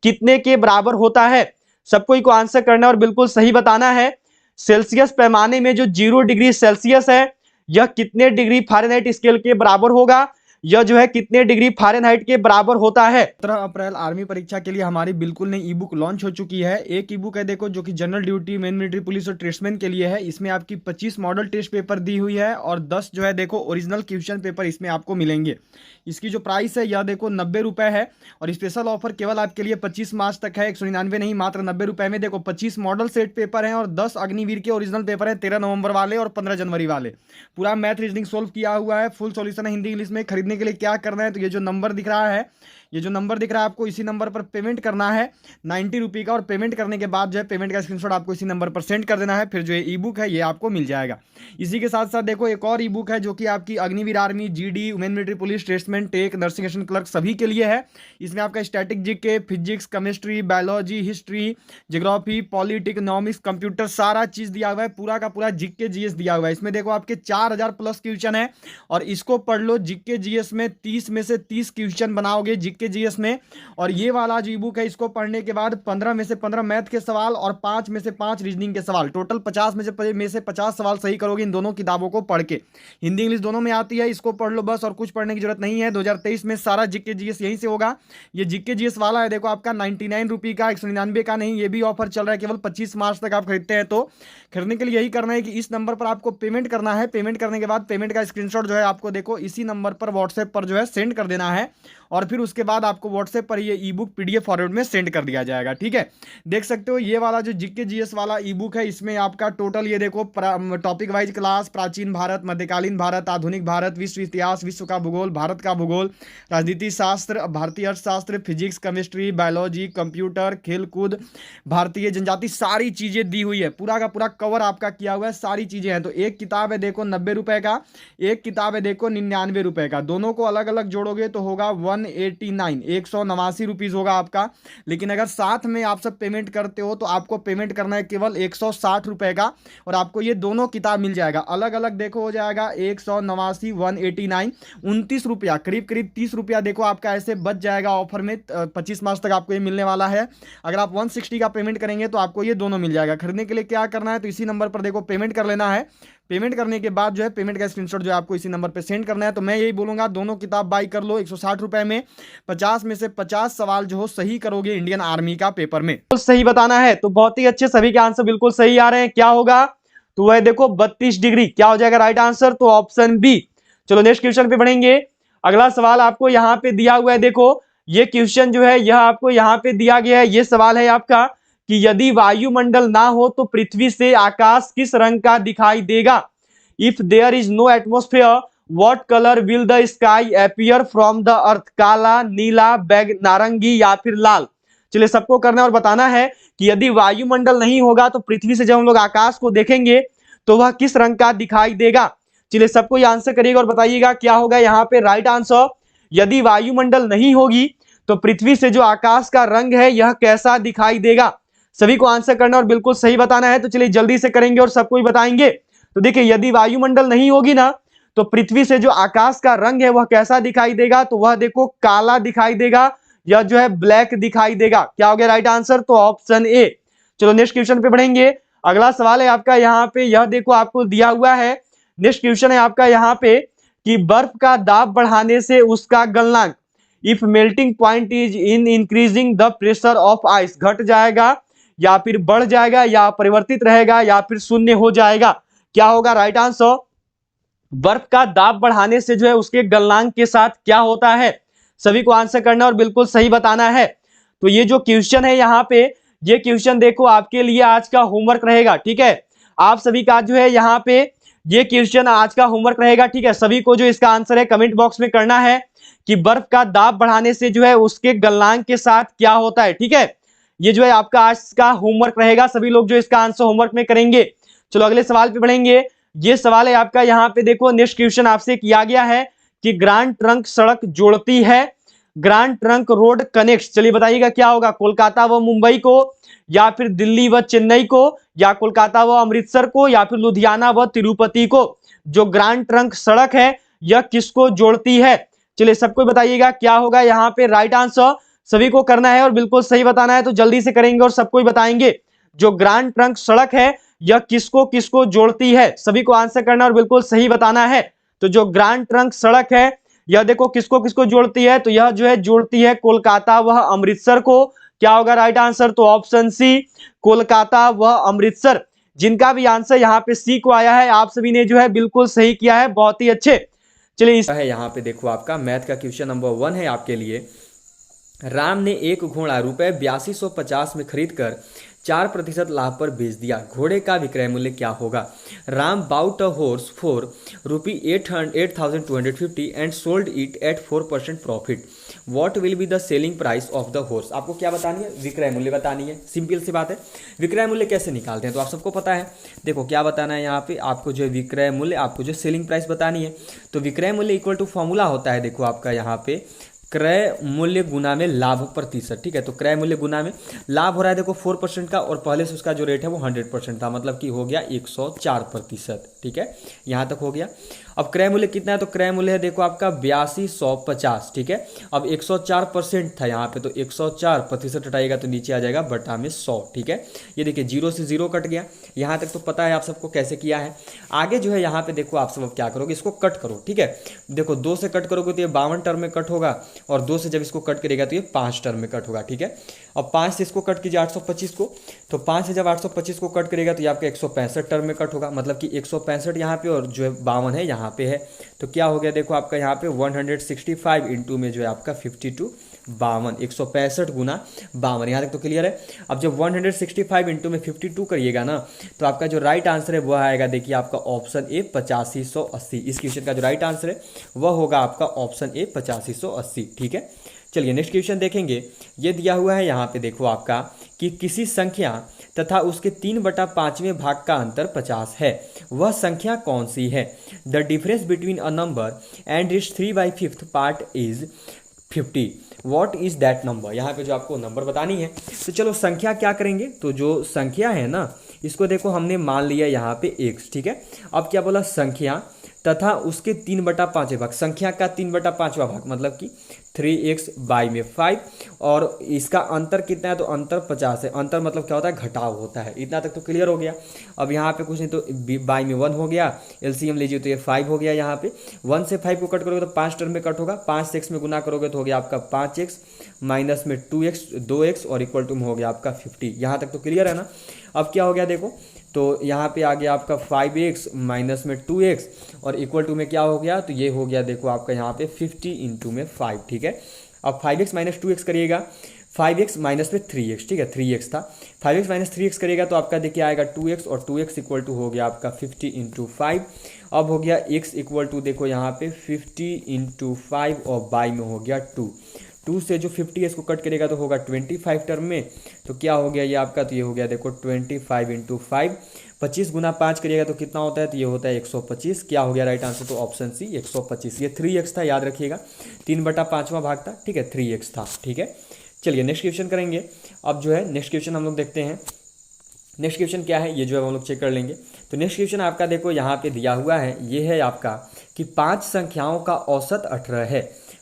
कितने के बराबर होता है? सबको को आंसर करना और बिल्कुल सही बताना है। सेल्सियस पैमाने में जो 0 डिग्री सेल्सियस है यह कितने डिग्री फारेनहाइट स्केल के बराबर होगा? यह जो है कितने डिग्री फारेनहाइट के बराबर होता है? 17 अप्रैल आर्मी परीक्षा के लिए हमारी बिल्कुल नई ई बुक लॉन्च हो चुकी है। एक ई बुक है देखो जो कि general duty, main military police और ट्रेड्समैन के लिए है। इसमें आपकी 25 मॉडल टेस्ट पेपर दी हुई है और 10 जो है देखो ओरिजिनल क्वेश्चन पेपर इसमें आपको मिलेंगे। इसकी जो प्राइस है यह देखो 90 रुपये है, और स्पेशल ऑफर केवल आपके लिए 25 मार्च तक है। 199 नहीं, मात्र 90 रुपये में देखो 25 मॉडल सेट पेपर हैं और 10 अग्निवीर के ओरिजिनल पेपर हैं, 13 नवंबर वाले और 15 जनवरी वाले। पूरा मैथ रीजनिंग सोल्व किया हुआ है, फुल सॉल्यूशन है हिंदी इंग्लिश में। खरीदने के लिए क्या करना है? तो ये जो नंबर दिख रहा है ये जो नंबर दिख रहा है आपको, इसी नंबर पर पेमेंट करना है 90 रुपये का, और पेमेंट करने के बाद जो है पेमेंट का स्क्रीनशॉट आपको इसी नंबर पर सेंड कर देना है। फिर जो ये ई बुक है ये आपको मिल जाएगा। इसी के साथ साथ देखो एक और ई बुक है जो कि आपकी Agniveer army, GD, women military police, tradesman, tech, nursing assistant clerk सभी के लिए है। इसमें आपका static GK, physics, chemistry, biology, history, geography, polity, economics, computer सारा चीज़ दिया हुआ है, पूरा का पूरा जीके जीएस दिया हुआ है। इसमें देखो आपके 4000 प्लस क्वेश्चन है, और इसको पढ़ लो। जीके जीएस में 30 में से 30 क्वेश्चन बनाओगे जीके जीएस में। और ये वाला जो ई बुक है इसको पढ़ने के बाद 15 में से 15 मैथ के सवाल और 5 में से 5 रीजनिंग के सवाल, टोटल 50 में से 50 सवाल सही करोगे इन दोनों किताबों को पढ़ के। हिंदी इंग्लिश दोनों में आती है, इसको पढ़ लो बस, और कुछ पढ़ने की जरूरत नहीं है। 2023 में सारा जीके जीएस यहीं से होगा। ये जीके जीएस वाला है देखो आपका 99 रुपये का, 199 का नहीं, ये भी ऑफर चल रहा है, केवल 25 मार्च तक आप खरीदते हैं। तो खरीदने के लिए यही करना है कि इस नंबर पर आपको पेमेंट करना है। पेमेंट करने के बाद पेमेंट का स्क्रीनशॉट जो है आपको देखो इसी नंबर पर व्हाट्सएप पर जो है सेंड कर देना है, और फिर उसके बाद आपको व्हाट्सएप पर ये ई बुक पीडीएफ फॉर्मेट में सेंड कर दिया जाएगा। ठीक है, देख सकते हो ये वाला जो जीके जीएस वाला ई बुक है, इसमें आपका टोटल ये देखो टॉपिक वाइज क्लास, प्राचीन भारत, मध्यकालीन भारत, आधुनिक भारत, विश्व इतिहास, विश्व का भूगोल, भारत का भूगोल, राजनीति शास्त्र, भारतीय अर्थशास्त्र, फिजिक्स, केमिस्ट्री, बायोलॉजी, कंप्यूटर, खेलकूद, भारतीय जनजाति, सारी चीज़ें दी हुई है। पूरा का पूरा कवर आपका किया हुआ है, सारी चीज़ें हैं। तो एक किताब है देखो 90 रुपये का, एक किताब है देखो 99 रुपये का, दोनों को अलग अलग जोड़ोगे तो होगा 189 रुपीज़ होगा आपका। लेकिन अगर साथ में आप सब पेमेंट करते हो तो आपको पेमेंट करना है केवल 160 रुपये का, और आपको ये दोनों किताब मिल जाएगा। अलग अलग देखो हो जाएगा 189, 189, 29 रुपया, करीब करीब 30 रुपया देखो आपका ऐसे बच जाएगा ऑफर में। 25 मार्च तक आपको ये मिलने वाला है। अगर आप 160 का पेमेंट करेंगे तो आपको ये दोनों मिल जाएगा। खरीदने के लिए क्या करना है, तो इसी नंबर पर देखो पेमेंट कर लेना है। पेमेंट करने के बाद जो है पेमेंट का स्क्रीनशॉट जो है आपको इसी नंबर पे सेंड करना है। तो मैं यही बोलूँगा दोनों किताब बाई कर लो 160 रुपये में। 50 में से 50 सवाल जो हो सही करोगे इंडियन आर्मी का पेपर में। तो सही बताना है, तो बहुत ही अच्छे, सभी के आंसर बिल्कुल सही आ रहे हैं। क्या होगा, तो वह देखो 32 डिग्री, क्या हो जाएगा राइट आंसर, तो ऑप्शन बी। चलो नेक्स्ट क्वेश्चन पे बढ़ेंगे। अगला सवाल आपको यहाँ पे दिया हुआ है, देखो ये क्वेश्चन जो है यह आपको यहाँ पे दिया गया है। ये सवाल है आपका कि यदि वायुमंडल ना हो तो पृथ्वी से आकाश किस रंग का दिखाई देगा। If there is no atmosphere what colour will the sky appear from the earth. काला, नीला, बैग नारंगी या फिर लाल। चलिए सबको करना है और बताना है कि यदि वायुमंडल नहीं होगा तो पृथ्वी से जब हम लोग आकाश को देखेंगे तो वह किस रंग का दिखाई देगा। चलिए सबको ये आंसर करिएगा और बताइएगा क्या होगा यहाँ पे राइट आंसर। यदि वायुमंडल नहीं होगी तो पृथ्वी से जो आकाश का रंग है यह कैसा दिखाई देगा। सभी को आंसर करना और बिल्कुल सही बताना है। तो चलिए जल्दी से करेंगे और सबको ही बताएंगे। तो देखिए यदि वायुमंडल नहीं होगी ना तो पृथ्वी से जो आकाश का रंग है वह कैसा दिखाई देगा, तो वह देखो काला दिखाई देगा, यह जो है ब्लैक दिखाई देगा। क्या हो गया राइट आंसर, तो ऑप्शन ए। चलो नेक्स्ट क्वेश्चन पे बढ़ेंगे। अगला सवाल है आपका यहाँ पे, यह देखो आपको दिया हुआ है। नेक्स्ट क्वेश्चन है आपका यहाँ पे कि बर्फ का दाब बढ़ाने से उसका गलनांक, if melting point is in increasing the pressure of ice, घट जाएगा या फिर बढ़ जाएगा या परिवर्तित रहेगा या फिर शून्य हो जाएगा। क्या होगा राइट आंसर। बर्फ का दाब बढ़ाने से जो है उसके गलनांक के साथ क्या होता है। सभी को आंसर करना और बिल्कुल सही बताना है। तो ये जो क्वेश्चन है यहाँ पे, ये क्वेश्चन देखो आपके लिए आज का होमवर्क रहेगा। ठीक है, आप सभी का जो है यहाँ पे ये क्वेश्चन आज का होमवर्क रहेगा। ठीक है, सभी को जो इसका आंसर है कमेंट बॉक्स में करना है कि बर्फ का दाब बढ़ाने से जो है उसके गलनांक के साथ क्या होता है। ठीक है, ये जो है आपका आज का होमवर्क रहेगा। सभी लोग जो इसका आंसर होमवर्क में करेंगे। चलो अगले सवाल पे बढ़ेंगे। ये सवाल है आपका यहाँ पे देखो, नेक्स्ट क्वेश्चन आपसे किया गया है कि ग्रांड ट्रंक सड़क जोड़ती है, ग्रांड ट्रंक रोड कनेक्ट्स। चलिए बताइएगा क्या होगा, कोलकाता व मुंबई को, या फिर दिल्ली व चेन्नई को, या कोलकाता व अमृतसर को, या फिर लुधियाना व तिरुपति को। जो ग्रांड ट्रंक सड़क है यह किसको जोड़ती है। चलिए सबको बताइएगा क्या होगा यहाँ पे राइट आंसर। सभी को करना है और बिल्कुल सही बताना है। तो जल्दी से करेंगे और सबको ही बताएंगे जो ग्रांड ट्रंक सड़क है यह किसको किसको जोड़ती है। सभी को आंसर करना और बिल्कुल सही बताना है। तो जो ग्रांड ट्रंक सड़क है यह देखो किसको किसको जोड़ती है, तो यह जो है जोड़ती है कोलकाता व अमृतसर को। क्या होगा राइट आंसर, तो ऑप्शन सी, कोलकाता व अमृतसर। जिनका भी आंसर यहाँ पे सी को आया है आप सभी ने जो है बिल्कुल सही किया है, बहुत ही अच्छे। चलिए इस है यहाँ पे देखो आपका मैथ का क्वेश्चन नंबर 1 है आपके लिए। राम ने एक घोड़ा रुपए 8250 में खरीदकर 4% लाभ पर बेच दिया। घोड़े का विक्रय मूल्य क्या होगा। Ram bought a horse for ₹8,250 and sold it at 4% profit. What will be the selling price of the horse. आपको क्या बतानी है, विक्रय मूल्य बतानी है। सिंपल सी बात है। विक्रय मूल्य कैसे निकालते हैं तो आप सबको पता है। देखो क्या बताना है यहाँ पे, आपको जो विक्रय मूल्य, आपको जो सेलिंग प्राइस बतानी है। तो विक्रय मूल्य इक्वल टू फॉर्मूला होता है, देखो आपका यहाँ पे क्रय मूल्य गुना में लाभ प्रतिशत। ठीक है, तो क्रय मूल्य गुना में लाभ हो रहा है देखो 4% का, और पहले से उसका जो रेट है वो 100% था, मतलब कि हो गया 104%। ठीक है, यहाँ तक हो गया। अब क्रय मूल्य कितना है, तो क्रय मूल्य है देखो आपका 8250। ठीक है, अब 104% था यहाँ पे, तो 104% हटाएगा तो नीचे आ जाएगा बटा में 100। ठीक है, ये देखिए 0 से 0 कट गया। यहाँ तक तो पता है आप सबको कैसे किया है। आगे जो है यहाँ पे देखो आप सब अब क्या करोगे, इसको कट करो। ठीक है, देखो 2 से कट करोगे तो ये 52 टर्म में कट होगा, और 2 से जब इसको कट करेगा तो ये 5 टर्म में कट होगा। ठीक है, अब 5 से इसको कट कीजिए 825 को, तो 5 से जब 825 को कट करेगा तो ये आपका 165 टर्म में कट होगा, मतलब कि 165 यहाँ पे और जो है 52 है यहाँ पे है। तो क्या हो गया देखो आपका यहाँ पे 165 इंटू में जो है आपका 52 52, 165 गुना 52। यहाँ तक तो क्लियर है। अब जब 165 इंटू में 52 करिएगा ना, तो आपका जो राइट आंसर है वह आएगा, देखिए आपका ऑप्शन ए 8580। इस क्वेश्चन का जो राइट आंसर है वह होगा आपका ऑप्शन ए 8580। ठीक है, चलिए नेक्स्ट क्वेश्चन देखेंगे। ये दिया हुआ है यहाँ पे देखो आपका कि किसी संख्या तथा उसके 3/5वें भाग का अंतर 50 है, वह संख्या कौन सी है। The difference between a number and it's 3/5 part is 50, what is that number. यहाँ पे जो आपको नंबर बतानी है, तो चलो संख्या क्या करेंगे, तो जो संख्या है ना इसको देखो हमने मान लिया यहाँ पे x। ठीक है, अब क्या बोला, संख्या तथा उसके 3/5वें भाग, संख्या का 3/5वां भाग मतलब कि 3x बाई में 5, और इसका अंतर कितना है, तो अंतर 50 है। अंतर मतलब क्या होता है, घटाव होता है। इतना तक तो क्लियर हो गया। अब यहाँ पे कुछ नहीं तो बाई में 1 हो गया, एलसीएम लीजिए तो ये 5 हो गया। यहाँ पे 1 से 5 को कट करोगे तो 5 टर्म में कट होगा, 5 से x में गुना करोगे तो हो गया आपका 5x माइनस में 2x और इक्वल टू में हो गया आपका 50। यहाँ तक तो क्लियर है ना। अब क्या हो गया देखो, तो यहाँ पे आ गया आपका 5x माइनस में 2x और इक्वल टू में क्या हो गया, तो ये हो गया देखो आपका यहाँ पे 50 इंटू में 5। ठीक है, अब 5x माइनस 2x करिएगा, 5x माइनस में 3x। ठीक है, 3x था, 5x माइनस 3x करेगा तो आपका देखिए आएगा 2x, और 2x इक्वल टू हो गया आपका 50 इंटू 5। अब हो गया x इक्वल टू देखो यहाँ पे 50 इंटू 5 और बाई में हो गया 2 से जो 50 है इसको कट करेगा तो होगा 25 टर्म में। तो क्या हो गया ये आपका, तो ये हो गया देखो 25 इंटू 5, 25 गुना 5 करिएगा तो कितना होता है, तो ये होता है 125। क्या हो गया राइट आंसर, तो ऑप्शन सी 125। ये 3x था, याद रखिएगा 3/5वां भाग था। ठीक है, 3x था। ठीक है, चलिए नेक्स्ट क्वेश्चन करेंगे। अब जो है नेक्स्ट क्वेश्चन हम लोग देखते हैं। नेक्स्ट क्वेश्चन क्या है ये जो है हम लोग चेक कर लेंगे। तो नेक्स्ट क्वेश्चन आपका देखो यहाँ पे दिया हुआ है, ये है आपका कि 5 संख्याओं का औसत 18 है।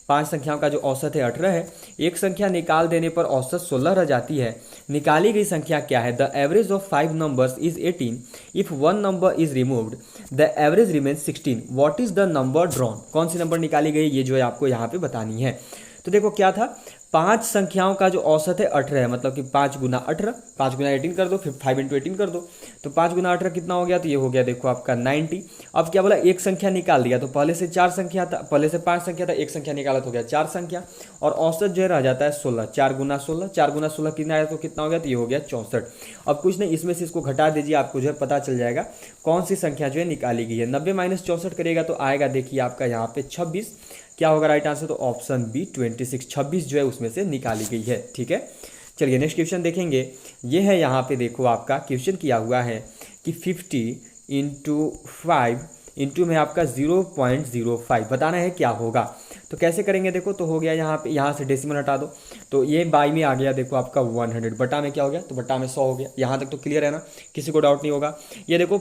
5 संख्याओं का जो औसत है 18 है। एक संख्या निकाल देने पर औसत 16 रह जाती है। निकाली गई संख्या क्या है। The average of 5 numbers is 18। If 1 number is removed the average remains 16। What is the number drawn. कौन सी नंबर निकाली गई ये जो है आपको यहाँ पे बतानी है। तो देखो क्या था, 5 संख्याओं का जो औसत है 18 है, मतलब कि 5 गुना 18, 5 गुना 18 कर दो, फिर 5 इंटू 18 कर दो, तो 5 गुना 18 कितना हो गया, तो ये हो गया देखो आपका 90। अब क्या बोला, एक संख्या निकाल दिया, तो पहले से 4 संख्या था, पहले से 5 संख्या था, एक संख्या निकाला तो हो गया 4 संख्या, और औसत जो है रह जाता है 16। 4 गुना 16, 4 गुना 16 कितना आया, तो कितना हो गया, तो ये हो गया 64। अब कुछ नहीं, इसमें से इसको घटा दीजिए, आपको जो है पता चल जाएगा कौन सी संख्या जो है निकाली गई है। 90 माइनस 64 करेगा तो आएगा देखिए आपका यहाँ पे 26। क्या होगा राइट आंसर, तो ऑप्शन बी 26। 26 जो है उसमें से निकाली गई है। ठीक है, चलिए नेक्स्ट क्वेश्चन देखेंगे। ये है यहाँ पे देखो आपका क्वेश्चन किया हुआ है कि 50 इंटू 5 इंटू में आपका 0.05 बताना है क्या होगा। तो कैसे करेंगे देखो, तो हो गया यहाँ पे, यहाँ से डेसिमल हटा दो, तो ये बाई में आ गया देखो आपका 100, बटा में क्या हो गया, तो बटा में 100 हो गया। यहाँ तक तो क्लियर है ना, किसी को डाउट नहीं होगा। ये देखो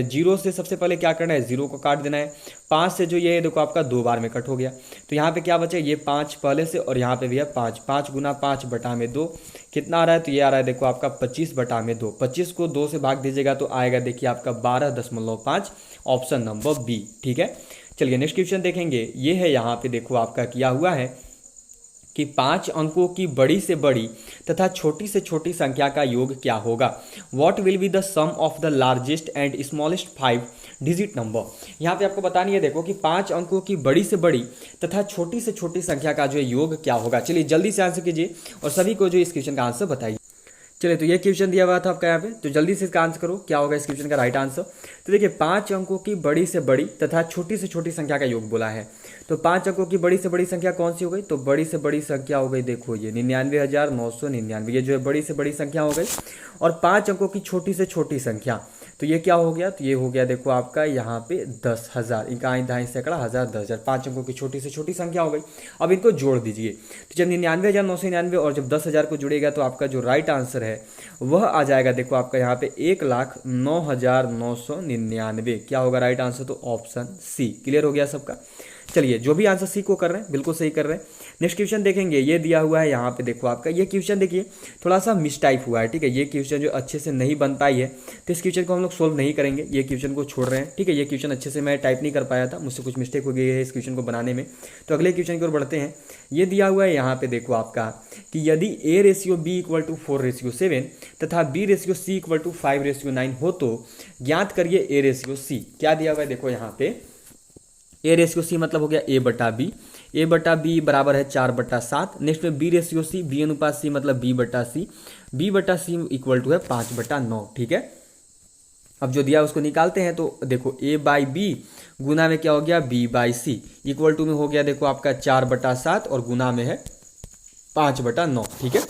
0 से सबसे पहले क्या करना है, 0 को काट देना है। 5 से जो ये देखो आपका 2 बार में कट हो गया, तो यहाँ पे क्या बचे, ये 5 पहले से, और यहाँ पे भी है 5। 5 गुना 5 बटा में 2 कितना आ रहा है, तो ये आ रहा है देखो आपका 25 बटा में 2। 25 को 2 से भाग दीजिएगा तो आएगा देखिए आपका 12.5, ऑप्शन नंबर बी। ठीक है, चलिए नेक्स्ट क्वेश्चन देखेंगे। ये है यहाँ पे देखो आपका किया हुआ है कि 5 अंकों की बड़ी से बड़ी तथा छोटी से छोटी संख्या का योग क्या होगा। What will be the sum of the largest and smallest 5 digit number. यहाँ पे आपको बतानी है देखो कि 5 अंकों की बड़ी से बड़ी तथा छोटी से छोटी संख्या का जो है योग क्या होगा। चलिए जल्दी से आंसर कीजिए और सभी को जो इस क्वेश्चन का आंसर बताइए। चलिए, तो ये क्वेश्चन दिया हुआ था आपका यहाँ पे, तो जल्दी से इसका आंसर करो, क्या होगा इस क्वेश्चन का राइट आंसर। तो देखिए 5 अंकों की बड़ी से बड़ी तथा छोटी से छोटी संख्या का योग बोला है। तो 5 अंकों की बड़ी से बड़ी संख्या कौन सी हो गई, तो बड़ी से बड़ी संख्या हो गई, देखो ये 99,999, ये जो है बड़ी से बड़ी संख्या हो गई। और 5 अंकों की छोटी से छोटी संख्या, तो ये क्या हो गया, तो ये हो गया देखो आपका यहाँ पे 10,000, इनका दाई सैकड़ा, 1000, 10,000, 5 अंकों की छोटी से छोटी संख्या हो गई। अब इनको जोड़ दीजिए, तो जब 99,999 और जब 10,000 को जुड़ेगा तो आपका जो राइट आंसर है वह आ जाएगा देखो आपका यहाँ पे 1,09,999। क्या होगा राइट आंसर, तो ऑप्शन सी। क्लियर हो गया सबका। चलिए, जो भी आंसर सी को कर रहे हैं बिल्कुल सही कर रहे हैं। नेक्स्ट क्वेश्चन देखेंगे, ये दिया हुआ है यहाँ पे देखो आपका, ये क्वेश्चन देखिए थोड़ा सा मिसटाइप हुआ है, ठीक है। ये क्वेश्चन जो अच्छे से नहीं बन पाई है, तो इस क्वेश्चन को हम लोग सोल्व नहीं करेंगे, ये क्वेश्चन को छोड़ रहे हैं, ठीक है। ये क्वेश्चन अच्छे से मैं टाइप नहीं कर पाया था, मुझसे कुछ मिस्टेक हो गई है इस क्वेश्चन को बनाने में। तो अगले क्वेश्चन की ओर बढ़ते हैं। ये दिया हुआ है यहाँ पे देखो आपका कि यदि A/B=4:7 तथा B/C=5:9 हो तो ज्ञात करिए A/C। क्या दिया हुआ है देखो यहाँ पे, A/C मतलब हो गया A/B, A/B बराबर है 4/7। नेक्स्ट में B/C, B/C मतलब B/C, B/C इक्वल टू है 5/9, ठीक है। अब जो दिया उसको निकालते हैं, तो देखो A/B गुना में क्या हो गया B/C इक्वल टू में हो गया देखो आपका 4/7 और गुना में है 5/9, ठीक है।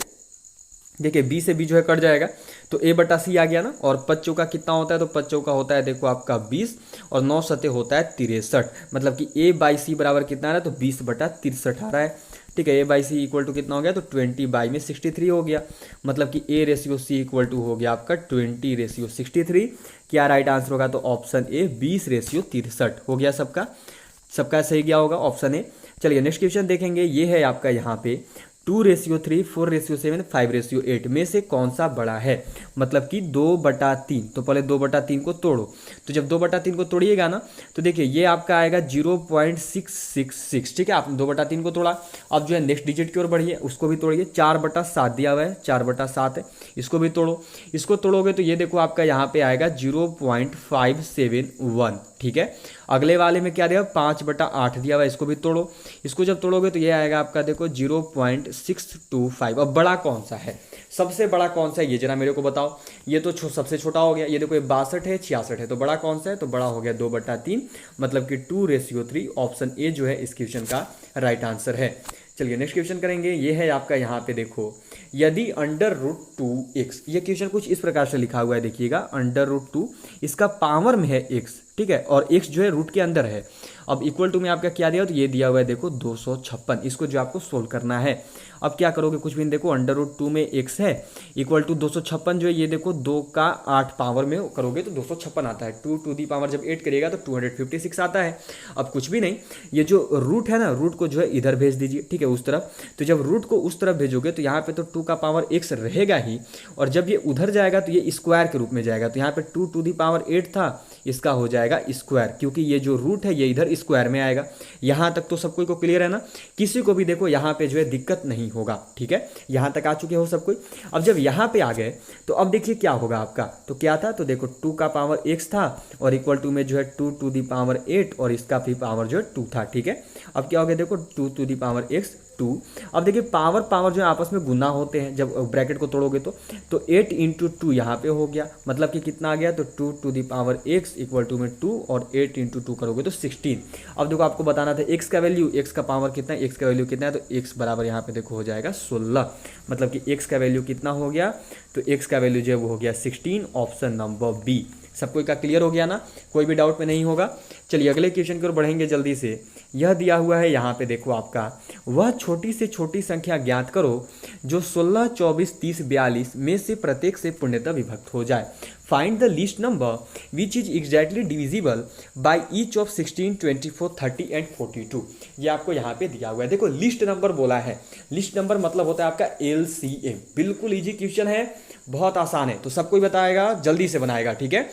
देखिए B से B जो है कट जाएगा, तो A/C आ गया ना। और 5 चौका कितना होता है, तो 5 चौका होता है देखो आपका 20 और 9 सते होता है 63, मतलब कि A/C बराबर कितना आ रहा है, तो 20/63 आ रहा है, ठीक है। A/C इक्वल टू कितना हो गया, तो 20/63 हो गया, मतलब कि A/C इक्वल टू हो गया आपका 20/63। क्या राइट आंसर होगा, तो ऑप्शन ए 20/63 हो गया। सबका सही गया होगा ऑप्शन ए। चलिए नेक्स्ट क्वेश्चन देखेंगे, ये है आपका यहाँ पे 2/3, 4/7, 5/8 में से कौन सा बड़ा है, मतलब कि 2/3। तो पहले 2/3 को तोड़ो, तो जब 2/3 को तोड़िएगा ना, तो देखिए ये आपका आएगा 0.666, ठीक है। आपने 2/3 को तोड़ा, अब जो है नेक्स्ट डिजिट की ओर बढ़िए, उसको भी तोड़िए। 4/7 दिया हुआ है, 4/7 है, इसको भी तोड़ो। इसको तोड़ोगे तो ये देखो आपका यहाँ पे आएगा 0.571, ठीक है। अगले वाले में क्या दिया, 5/8 दिया हुआ है, इसको भी तोड़ो। इसको जब तोड़ोगे तो ये आएगा आपका देखो 0.625। अब बड़ा कौन सा है, सबसे बड़ा कौन सा है, ये जरा मेरे को बताओ। ये तो सबसे छोटा हो गया, ये देखो 62 है, 66 है, तो बड़ा कौन सा है, तो बड़ा हो गया 2/3, मतलब कि 2/3। ऑप्शन ए जो है इस क्वेश्चन का राइट आंसर है। चलिए नेक्स्ट क्वेश्चन करेंगे, ये है आपका यहाँ पे देखो, यदि √2x, ये क्वेश्चन कुछ इस प्रकार से लिखा हुआ है, देखिएगा √2 इसका पावर में है x, ठीक है, और x जो है रूट के अंदर है। अब इक्वल टू में आपका क्या दिया, तो ये दिया हुआ है देखो 256, इसको जो आपको सोल्व करना है। अब क्या करोगे, कुछ भी नहीं, देखो √2 में x है इक्वल टू 256 जो है, ये देखो 2 का 8 पावर में करोगे तो 256 आता है। 2 टू दी पावर जब 8 करिएगा तो 256 आता है। अब कुछ भी नहीं, ये जो रूट है ना, रूट को जो है इधर भेज दीजिए, ठीक है, उस तरफ। तो जब रूट को उस तरफ भेजोगे तो यहाँ पे तो 2 का पावर x रहेगा ही, और जब ये उधर जाएगा तो ये स्क्वायर के रूप में जाएगा। तो यहाँ पे 2 टू दी पावर 8 था, इसका हो जाएगा स्क्वायर, क्योंकि ये जो रूट है ये इधर स्क्वायर में आएगा। यहाँ तक तो सबको को क्लियर है ना, किसी को भी देखो यहाँ पे जो है दिक्कत नहीं होगा, ठीक है। यहाँ तक आ चुके हो सब कोई। अब जब यहाँ पे आ गए तो अब देखिए क्या होगा आपका, तो क्या था, तो देखो 2 का पावर x था और इक्वल टू में जो है 2 टू दी पावर 8 और इसका भी पावर जो है 2 था, ठीक है। अब क्या हो गया, देखो 2 टू दी पावर x 2। अब देखिए पावर जो आपस में गुना होते हैं, जब ब्रैकेट को तोड़ोगे तो 8 × 2 यहाँ पे हो गया, मतलब कि कितना आ गया, तो 2 to the power x equal to में 2 और 8 × 2 करोगे तो 16। अब देखो आपको बताना था x का वैल्यू, x का पावर कितना है, x का वैल्यू कितना है, तो x बराबर यहाँ पे देखो हो जाएगा 16, मतलब कि x का वैल्यू कितना हो गया, तो x का वैल्यू जो है वो हो गया 16, ऑप्शन नंबर बी। सबको का क्लियर हो गया ना, कोई भी डाउट में नहीं होगा। चलिए अगले क्वेश्चन की ओर बढ़ेंगे जल्दी से। यह दिया हुआ है यहाँ पे देखो आपका, वह छोटी से छोटी संख्या ज्ञात करो जो 16, 24, 30, 42 में से प्रत्येक से पूर्णतः विभक्त हो जाए। Find the least number which is exactly divisible by each of 16, 24, 30 and 42। ये आपको यहाँ पे दिया हुआ है, देखो लिस्ट नंबर बोला है। लिस्ट नंबर मतलब होता है आपका LCM। बिल्कुल इजी क्वेश्चन है, बहुत आसान है, तो सब कोई बताएगा, जल्दी से बनाएगा, ठीक है।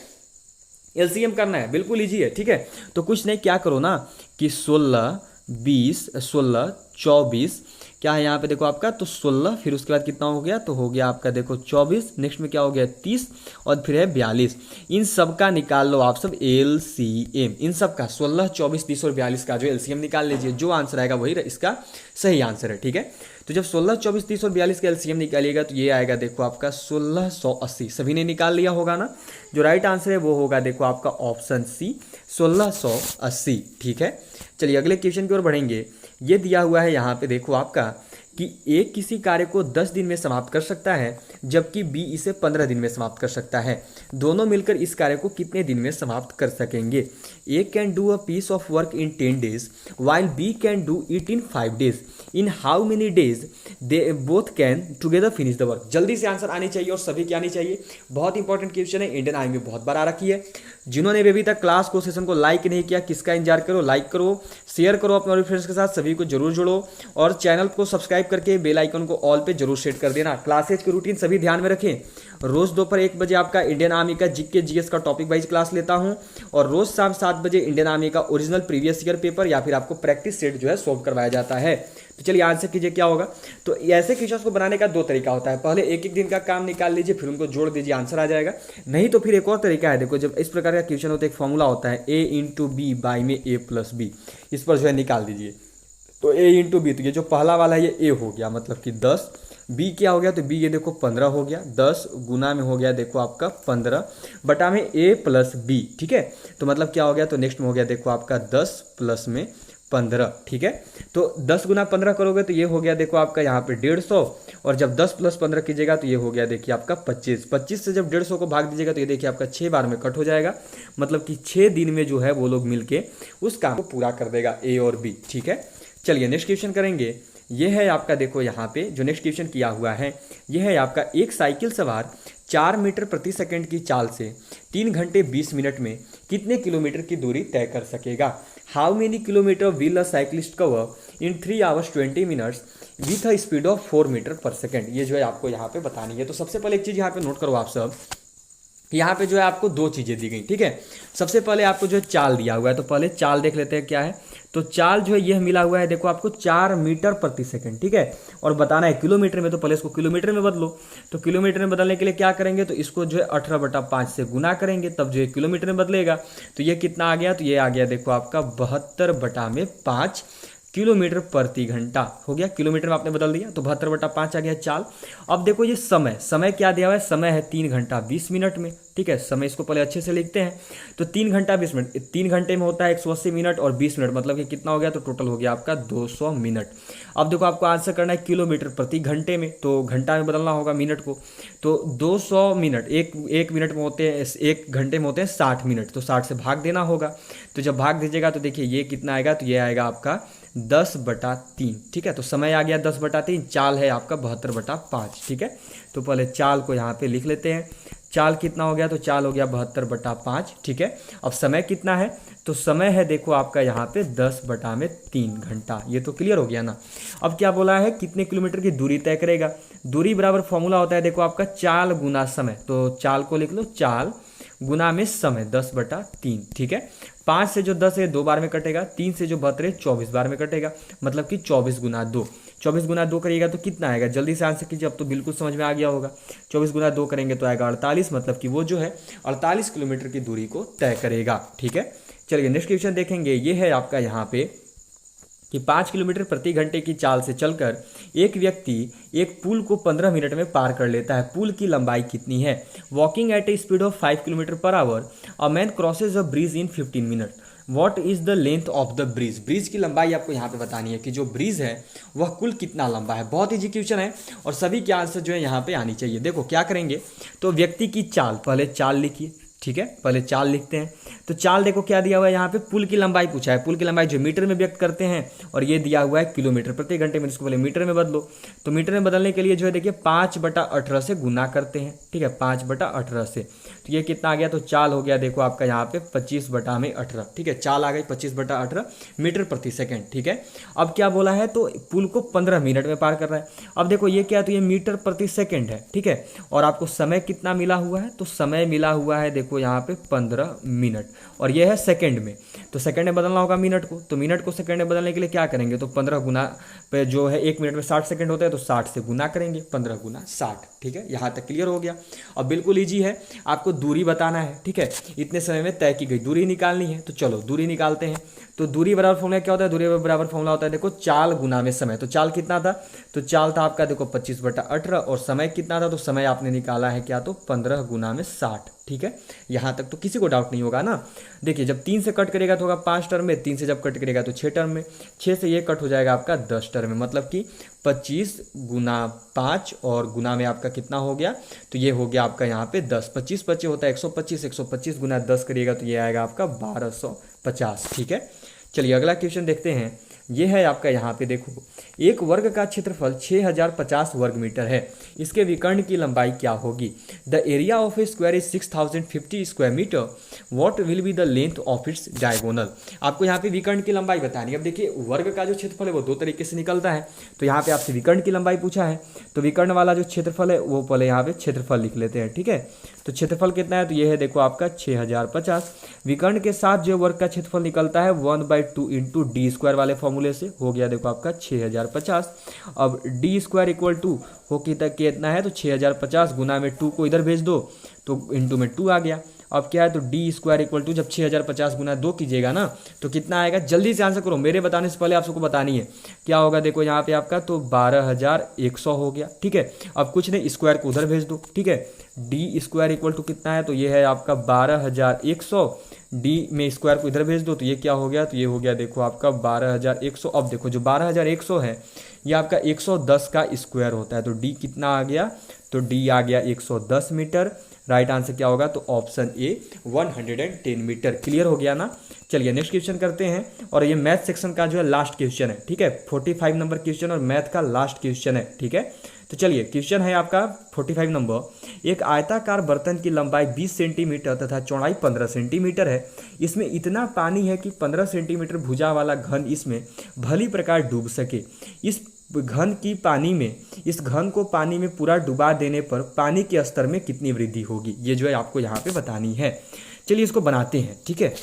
LCM करना है, बिल्कुल इजी है, ठीक है। तो कुछ नहीं, क्या करो ना कि 16, 20, 16, 24 क्या है यहाँ पे देखो आपका, तो 16, फिर उसके बाद कितना हो गया, तो हो गया आपका देखो 24, नेक्स्ट में क्या हो गया 30, और फिर है 42। इन सब का निकाल लो आप सब LCM, इन सब का 16, 24, 30 और 42 का जो LCM निकाल लीजिए। जो आंसर आएगा वही इसका सही आंसर है, ठीक है। तो जब 16, 24, 30 और 42 का LCM निकालिएगा तो ये आएगा देखो आपका 1680। सभी ने निकाल लिया होगा ना। जो राइट आंसर है वो होगा देखो आपका ऑप्शन सी 1680, ठीक है। चलिए अगले क्वेश्चन की ओर बढ़ेंगे। ये दिया हुआ है यहाँ पे देखो आपका कि A किसी कार्य को 10 दिन में समाप्त कर सकता है जबकि B इसे 15 दिन में समाप्त कर सकता है। दोनों मिलकर इस कार्य को कितने दिन में समाप्त कर सकेंगे? A can do a piece of work in 10 days while B can do it in 5 days. In how many days they both can together finish the work? जल्दी से आंसर आनी चाहिए और सभी की आनी चाहिए। बहुत इंपॉर्टेंट क्वेश्चन है, इंडियन आर्मी में बहुत बार आ रखी है। जिन्होंने भी अभी तक क्लास को सेशन को लाइक नहीं किया, किसका इंतजार करो, लाइक करो, शेयर करो अपने फ्रेंड्स के साथ, सभी को जरूर जोड़ो और चैनल को सब्सक्राइब करके बेल आइकन को ऑल पे जरूर सेट कर देना। क्लासेज की रूटीन सभी ध्यान में रखें। रोज दोपहर 1 बजे आपका इंडियन आर्मी का जीके जीएस का टॉपिक वाइज क्लास लेता हूं और रोज शाम 7 बजे इंडियन आर्मी का ओरिजिनल प्रीवियस ईयर पेपर या फिर आपको प्रैक्टिस सेट जो है सोल्व करवाया जाता है। तो चलिए आंसर कीजिए क्या होगा। तो ऐसे क्वेश्चंस को बनाने का 2 तरीका होता है। पहले एक एक दिन का काम निकाल लीजिए, फिर उनको जोड़ दीजिए, आंसर आ जाएगा। नहीं तो फिर एक और तरीका है, देखो जब इस प्रकार का क्वेश्चन होता है, एक फॉर्मूला होता है A इंटू बी बाई में A प्लस बी, इस पर जो है निकाल दीजिए। तो A इंटू बी, तो ये जो पहला वाला है ये A हो गया, मतलब कि 10, B क्या हो गया, तो B ये देखो 15 हो गया, 10 गुना में हो गया देखो आपका 15 बटा में A प्लस बी, ठीक है। तो मतलब क्या हो गया, तो नेक्स्ट में हो गया देखो आपका 10 प्लस में 15, ठीक है। तो 10 गुना 15 करोगे तो ये हो गया देखो आपका यहाँ पे 150, और जब 10 प्लस 15 कीजिएगा तो ये हो गया देखिए आपका 25। 25 से जब 150 को भाग दीजिएगा तो ये देखिए आपका 6 बार में कट हो जाएगा, मतलब कि 6 दिन में जो है वो लोग मिलके उस काम को पूरा कर देगा A और B, ठीक है। चलिए नेक्स्ट क्वेश्चन करेंगे। ये है आपका देखो यहाँ पे जो नेक्स्ट क्वेश्चन किया हुआ है, ये है आपका एक साइकिल सवार 4 मीटर प्रति सेकंड की चाल से 3 घंटे 20 मिनट में कितने किलोमीटर की दूरी तय कर सकेगा? How many kilometre will a cyclist cover in 3 hours 20 minutes with a speed of 4 metre per second? ये जो है आपको यहाँ पे बतानी है। तो सबसे पहले एक चीज़ यहाँ पे नोट करो आप सब, यहाँ पे जो है आपको 2 चीज़ें दी गई, ठीक है। सबसे पहले आपको जो है चाल दिया हुआ है, तो पहले चाल देख लेते हैं क्या है। तो चाल जो है यह मिला हुआ है देखो आपको 4 मीटर प्रति सेकंड, ठीक है। और बताना है किलोमीटर में, तो पहले इसको किलोमीटर में बदलो। तो किलोमीटर में बदलने के लिए क्या करेंगे, तो इसको जो है 18/5 से गुना करेंगे, तब जो है किलोमीटर में बदलेगा। तो ये कितना आ गया, तो ये आ गया देखो आपका 72/5 किलोमीटर प्रति घंटा हो गया। किलोमीटर में आपने बदल दिया तो 72/5 आ गया चाल। अब देखो ये समय क्या दिया हुआ है, समय है 3 घंटा 20 मिनट में, ठीक है। समय इसको पहले अच्छे से लिखते हैं। तो 3 घंटा 20 मिनट, 3 घंटे में होता है 180 मिनट और 20 मिनट, मतलब कि कितना हो गया, तो टोटल हो गया आपका 200 मिनट। अब देखो आपको आंसर करना है किलोमीटर प्रति घंटे में, तो घंटा में बदलना होगा मिनट को। तो 200 मिनट एक मिनट में होते हैं, 1 घंटे में होते हैं 60 मिनट, तो 60 से भाग देना होगा। तो जब भाग दीजिएगा तो देखिए ये कितना आएगा, तो ये आएगा आपका 10/3, ठीक है। तो समय आ गया 10/3, चाल है आपका 72/5, ठीक है। तो पहले चाल को यहाँ पे लिख लेते हैं। चाल कितना हो गया, तो चाल हो गया 72/5, ठीक है। अब समय कितना है, तो समय है देखो आपका यहाँ पे 10/3 घंटा। ये तो क्लियर हो गया ना। अब क्या बोला है, कितने किलोमीटर की दूरी तय करेगा। दूरी बराबर फॉर्मूला होता है देखो आपका चाल गुना समय। तो चाल को लिख लो, चाल गुना में समय 10/3, ठीक है। 5 से जो 10 है 2 बार में कटेगा, 3 से जो 72 है 24 बार में कटेगा, मतलब कि 24 गुना 2। 24 गुना 2 करिएगा तो कितना आएगा, जल्दी से आंसर कीजिए। अब तो बिल्कुल समझ में आ गया होगा। 24 गुना 2 करेंगे तो आएगा 48, मतलब कि वो जो है 48 किलोमीटर की दूरी को तय करेगा, ठीक है। चलिए नेक्स्ट क्वेश्चन देखेंगे। ये है आपका यहाँ पे कि 5 किलोमीटर प्रति घंटे की चाल से चलकर एक व्यक्ति एक पुल को 15 मिनट में पार कर लेता है। पुल की लंबाई कितनी है? Walking at a speed of 5 kilometre per hour a man crosses a bridge in 15 minute. What is the length of the bridge? Bridge की लंबाई आपको यहाँ पे बतानी है कि जो ब्रिज है वह कुल कितना लंबा है। बहुत इजी क्वेश्चन है और सभी के आंसर जो है यहाँ पे आनी चाहिए। देखो क्या करेंगे, तो व्यक्ति की चाल, पहले चाल लिखिए, ठीक है। पहले चाल लिखते हैं। तो चाल देखो क्या दिया हुआ है यहाँ पे, पुल की लंबाई पूछा है। पुल की लंबाई जो मीटर में व्यक्त करते हैं और ये दिया हुआ है किलोमीटर प्रति घंटे में। इसको पहले मीटर में बदलो। तो मीटर में बदलने के लिए जो है देखिए 5/18 से गुना करते हैं, ठीक है, 5/18 से। तो ये कितना आ गया, तो चाल हो गया देखो आपका यहाँ पे 25/18, ठीक है। चाल आ गई 25/18 मीटर प्रति सेकेंड, ठीक है। अब क्या बोला है, तो पुल को 15 मिनट में पार कर रहा है। अब देखो ये क्या है, तो ये मीटर प्रति सेकेंड है, ठीक है। और आपको समय कितना मिला हुआ है, तो समय मिला हुआ है देखो देखो यहाँ पे 15 मिनट, और ये है सेकंड में, तो सेकंड में बदलना होगा मिनट को, तो मिनट को सेकंड में बदलने के लिए क्या करेंगे, तो 15 गुना पे जो है 1 मिनट में 60 सेकंड होता है, तो 60 से गुना करेंगे, 15 गुना 60। ठीक है, यहाँ तक क्लियर हो गया। अब बिल्कुल ईजी है, आपको दूरी बताना है। ठीक है, इतने समय में तय की गई दूरी निकालनी है, तो चलो दूरी निकालते हैं। तो दूरी बराबर फॉर्मूला क्या होता है, दूरी बराबर फॉर्मूला होता है देखो चाल गुना में समय। तो चाल कितना था, तो चाल था आपका देखो 25/18, और समय कितना था, तो समय आपने निकाला है क्या, तो 15 गुना में 60। ठीक है, यहाँ तक तो किसी को डाउट नहीं होगा ना। देखिए जब 3 से कट करेगा तो होगा 5 टर्म में, 3 से जब कट करेगा तो 6 टर्म में, 6 से ये कट हो जाएगा आपका 10 टर्म में, मतलब कि 25 गुना 5 और गुना में आपका कितना हो गया, तो ये हो गया आपका यहाँ पे 10, 25 25 होता है 125, 125 गुना 10 करिएगा तो ये आएगा आपका 1250। ठीक है, चलिए अगला क्वेश्चन देखते हैं। ये है आपका यहाँ पे देखो, एक वर्ग का क्षेत्रफल 6050 वर्ग मीटर है, इसके विकर्ण की लंबाई क्या होगी। The area of a square is 6050 square metre, what will be the length of its diagonal. आपको यहाँ पे विकर्ण की लंबाई बतानी है। अब देखिए वर्ग का जो क्षेत्रफल है वो दो तरीके से निकलता है, तो यहाँ पे आपसे विकर्ण की लंबाई पूछा है, तो विकर्ण वाला जो क्षेत्रफल है वो पहले यहाँ पे क्षेत्रफल लिख लेते हैं। ठीक है, तो क्षेत्रफल कितना है, तो ये है देखो आपका 6050। विकर्ण के साथ जो वर्ग का क्षेत्रफल निकलता है 1/2 इंटू डी स्क्वायर वाले फॉर्मूले से, हो गया देखो आपका 6050। अब डी स्क्वायर इक्वल टू हो कितना है, तो 6050 गुना में 2 को इधर भेज दो तो इंटू में 2 आ गया। अब क्या है, तो डी स्क्वायर इक्वल टू जब 6050 गुना 2 कीजिएगा ना तो कितना आएगा, जल्दी से आंसर करो, मेरे बताने से पहले आप सबको बतानी है क्या होगा। देखो यहाँ पे आपका तो 12100 हो गया। ठीक है, अब कुछ नहीं, स्क्वायर को उधर भेज दो। ठीक है, डी स्क्वायर इक्वल टू कितना है, तो ये है आपका 12100, डी में स्क्वायर को इधर भेज दो तो ये क्या हो गया, तो ये हो गया देखो आपका 12100। अब देखो जो 12100 है ये आपका 110 का स्क्वायर होता है, तो डी कितना आ गया, तो डी आ गया 110 मीटर। राइट आंसर क्या होगा, तो ऑप्शन ए 110 मीटर। क्लियर हो गया ना। चलिए नेक्स्ट क्वेश्चन करते हैं, और ये मैथ सेक्शन का जो है लास्ट क्वेश्चन है। ठीक है, 45 नंबर क्वेश्चन और मैथ का लास्ट क्वेश्चन है। ठीक है, तो चलिए क्वेश्चन है आपका 45 नंबर। एक आयताकार बर्तन की लंबाई 20 सेंटीमीटर तथा चौड़ाई 15 सेंटीमीटर है, इसमें इतना पानी है कि 15 सेंटीमीटर भुजा वाला घन इसमें भली प्रकार डूब सके। इस घन को पानी में पूरा डुबा देने पर पानी के स्तर में कितनी वृद्धि होगी, ये जो है आपको यहाँ पे बतानी है। चलिए इसको बनाते हैं। ठीक है,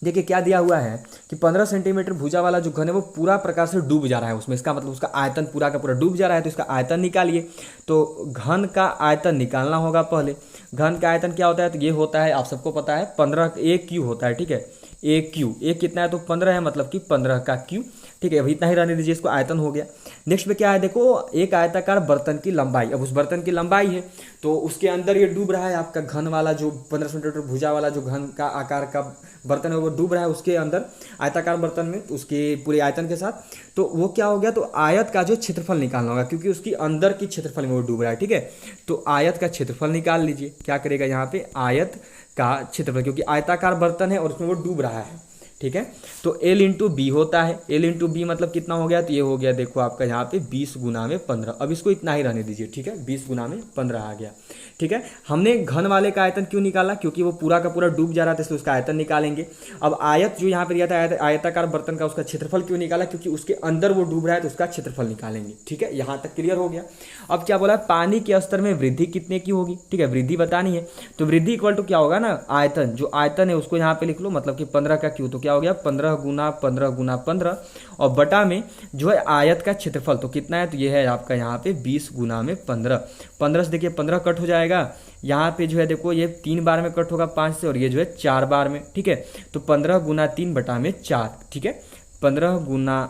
देखिए क्या दिया हुआ है कि 15 सेंटीमीटर भुजा वाला जो घन है वो पूरा प्रकार से डूब जा रहा है उसमें, इसका मतलब उसका आयतन पूरा का पूरा डूब जा रहा है, तो इसका आयतन निकालिए। तो घन का आयतन निकालना होगा पहले। घन का आयतन क्या होता है, तो ये होता है, आप सबको पता है 15 एक क्यू होता है। ठीक है, एक क्यू, एक कितना है, तो 15 है, मतलब कि 15 का क्यू। ठीक है, अब इतना ही रहने दीजिए, इसको आयतन हो गया। नेक्स्ट में क्या है, देखो एक आयताकार बर्तन की लंबाई, अब उस बर्तन की लंबाई है तो उसके अंदर ये डूब रहा है आपका घन वाला जो 15 सेंटीमीटर भुजा वाला जो घन का आकार का बर्तन है वो डूब रहा है उसके अंदर आयताकार बर्तन में, उसके पूरे आयतन के साथ। तो वो क्या हो गया, तो आयत का जो क्षेत्रफल निकालना होगा, क्योंकि उसकी अंदर की क्षेत्रफल में वो डूब रहा है। ठीक है, तो आयत का क्षेत्रफल निकाल लीजिए। क्या करेगा यहाँ पे, आयत का क्षेत्रफल, क्योंकि आयताकार बर्तन है और उसमें वो डूब रहा है। ठीक है, तो L इंटू बी होता है। L इंटू बी मतलब कितना हो गया, तो ये हो गया देखो आपका यहाँ पे 20 गुना में 15। अब इसको इतना ही रहने दीजिए। ठीक है, 20 गुना में 15 आ गया। ठीक है, हमने घन वाले का आयतन क्यों निकाला, क्योंकि वो पूरा का पूरा डूब जा रहा था, इसलिए उसका आयतन निकालेंगे। अब आयत जो यहाँ पे दिया था आयताकार बर्तन का, उसका क्षेत्रफल क्यों निकाला, क्योंकि उसके अंदर वो डूब रहा है तो उसका क्षेत्रफल निकालेंगे। ठीक है, यहाँ तक क्लियर हो गया। अब क्या बोला, पानी के स्तर में वृद्धि कितने की होगी। ठीक है, वृद्धि बतानी है, तो वृद्धि इक्वल टू क्या होगा ना, आयतन, जो आयतन है उसको यहाँ पे लिख लो, मतलब कि 15 का क्यू, तो क्या हो गया 15 गुना 15 गुना 15, और बटा में जो है आयत का क्षेत्रफल तो कितना है, तो ये है आपका यहाँ पे 20 गुना में 15। 15 से देखिए 15 कट हो जाएगा, यहाँ पे जो है देखो ये 3 बार में कट होगा 5 से, और ये जो है 4 बार में। ठीक है, तो 15 गुना 3 बटा में 4। ठीक है, 15 गुना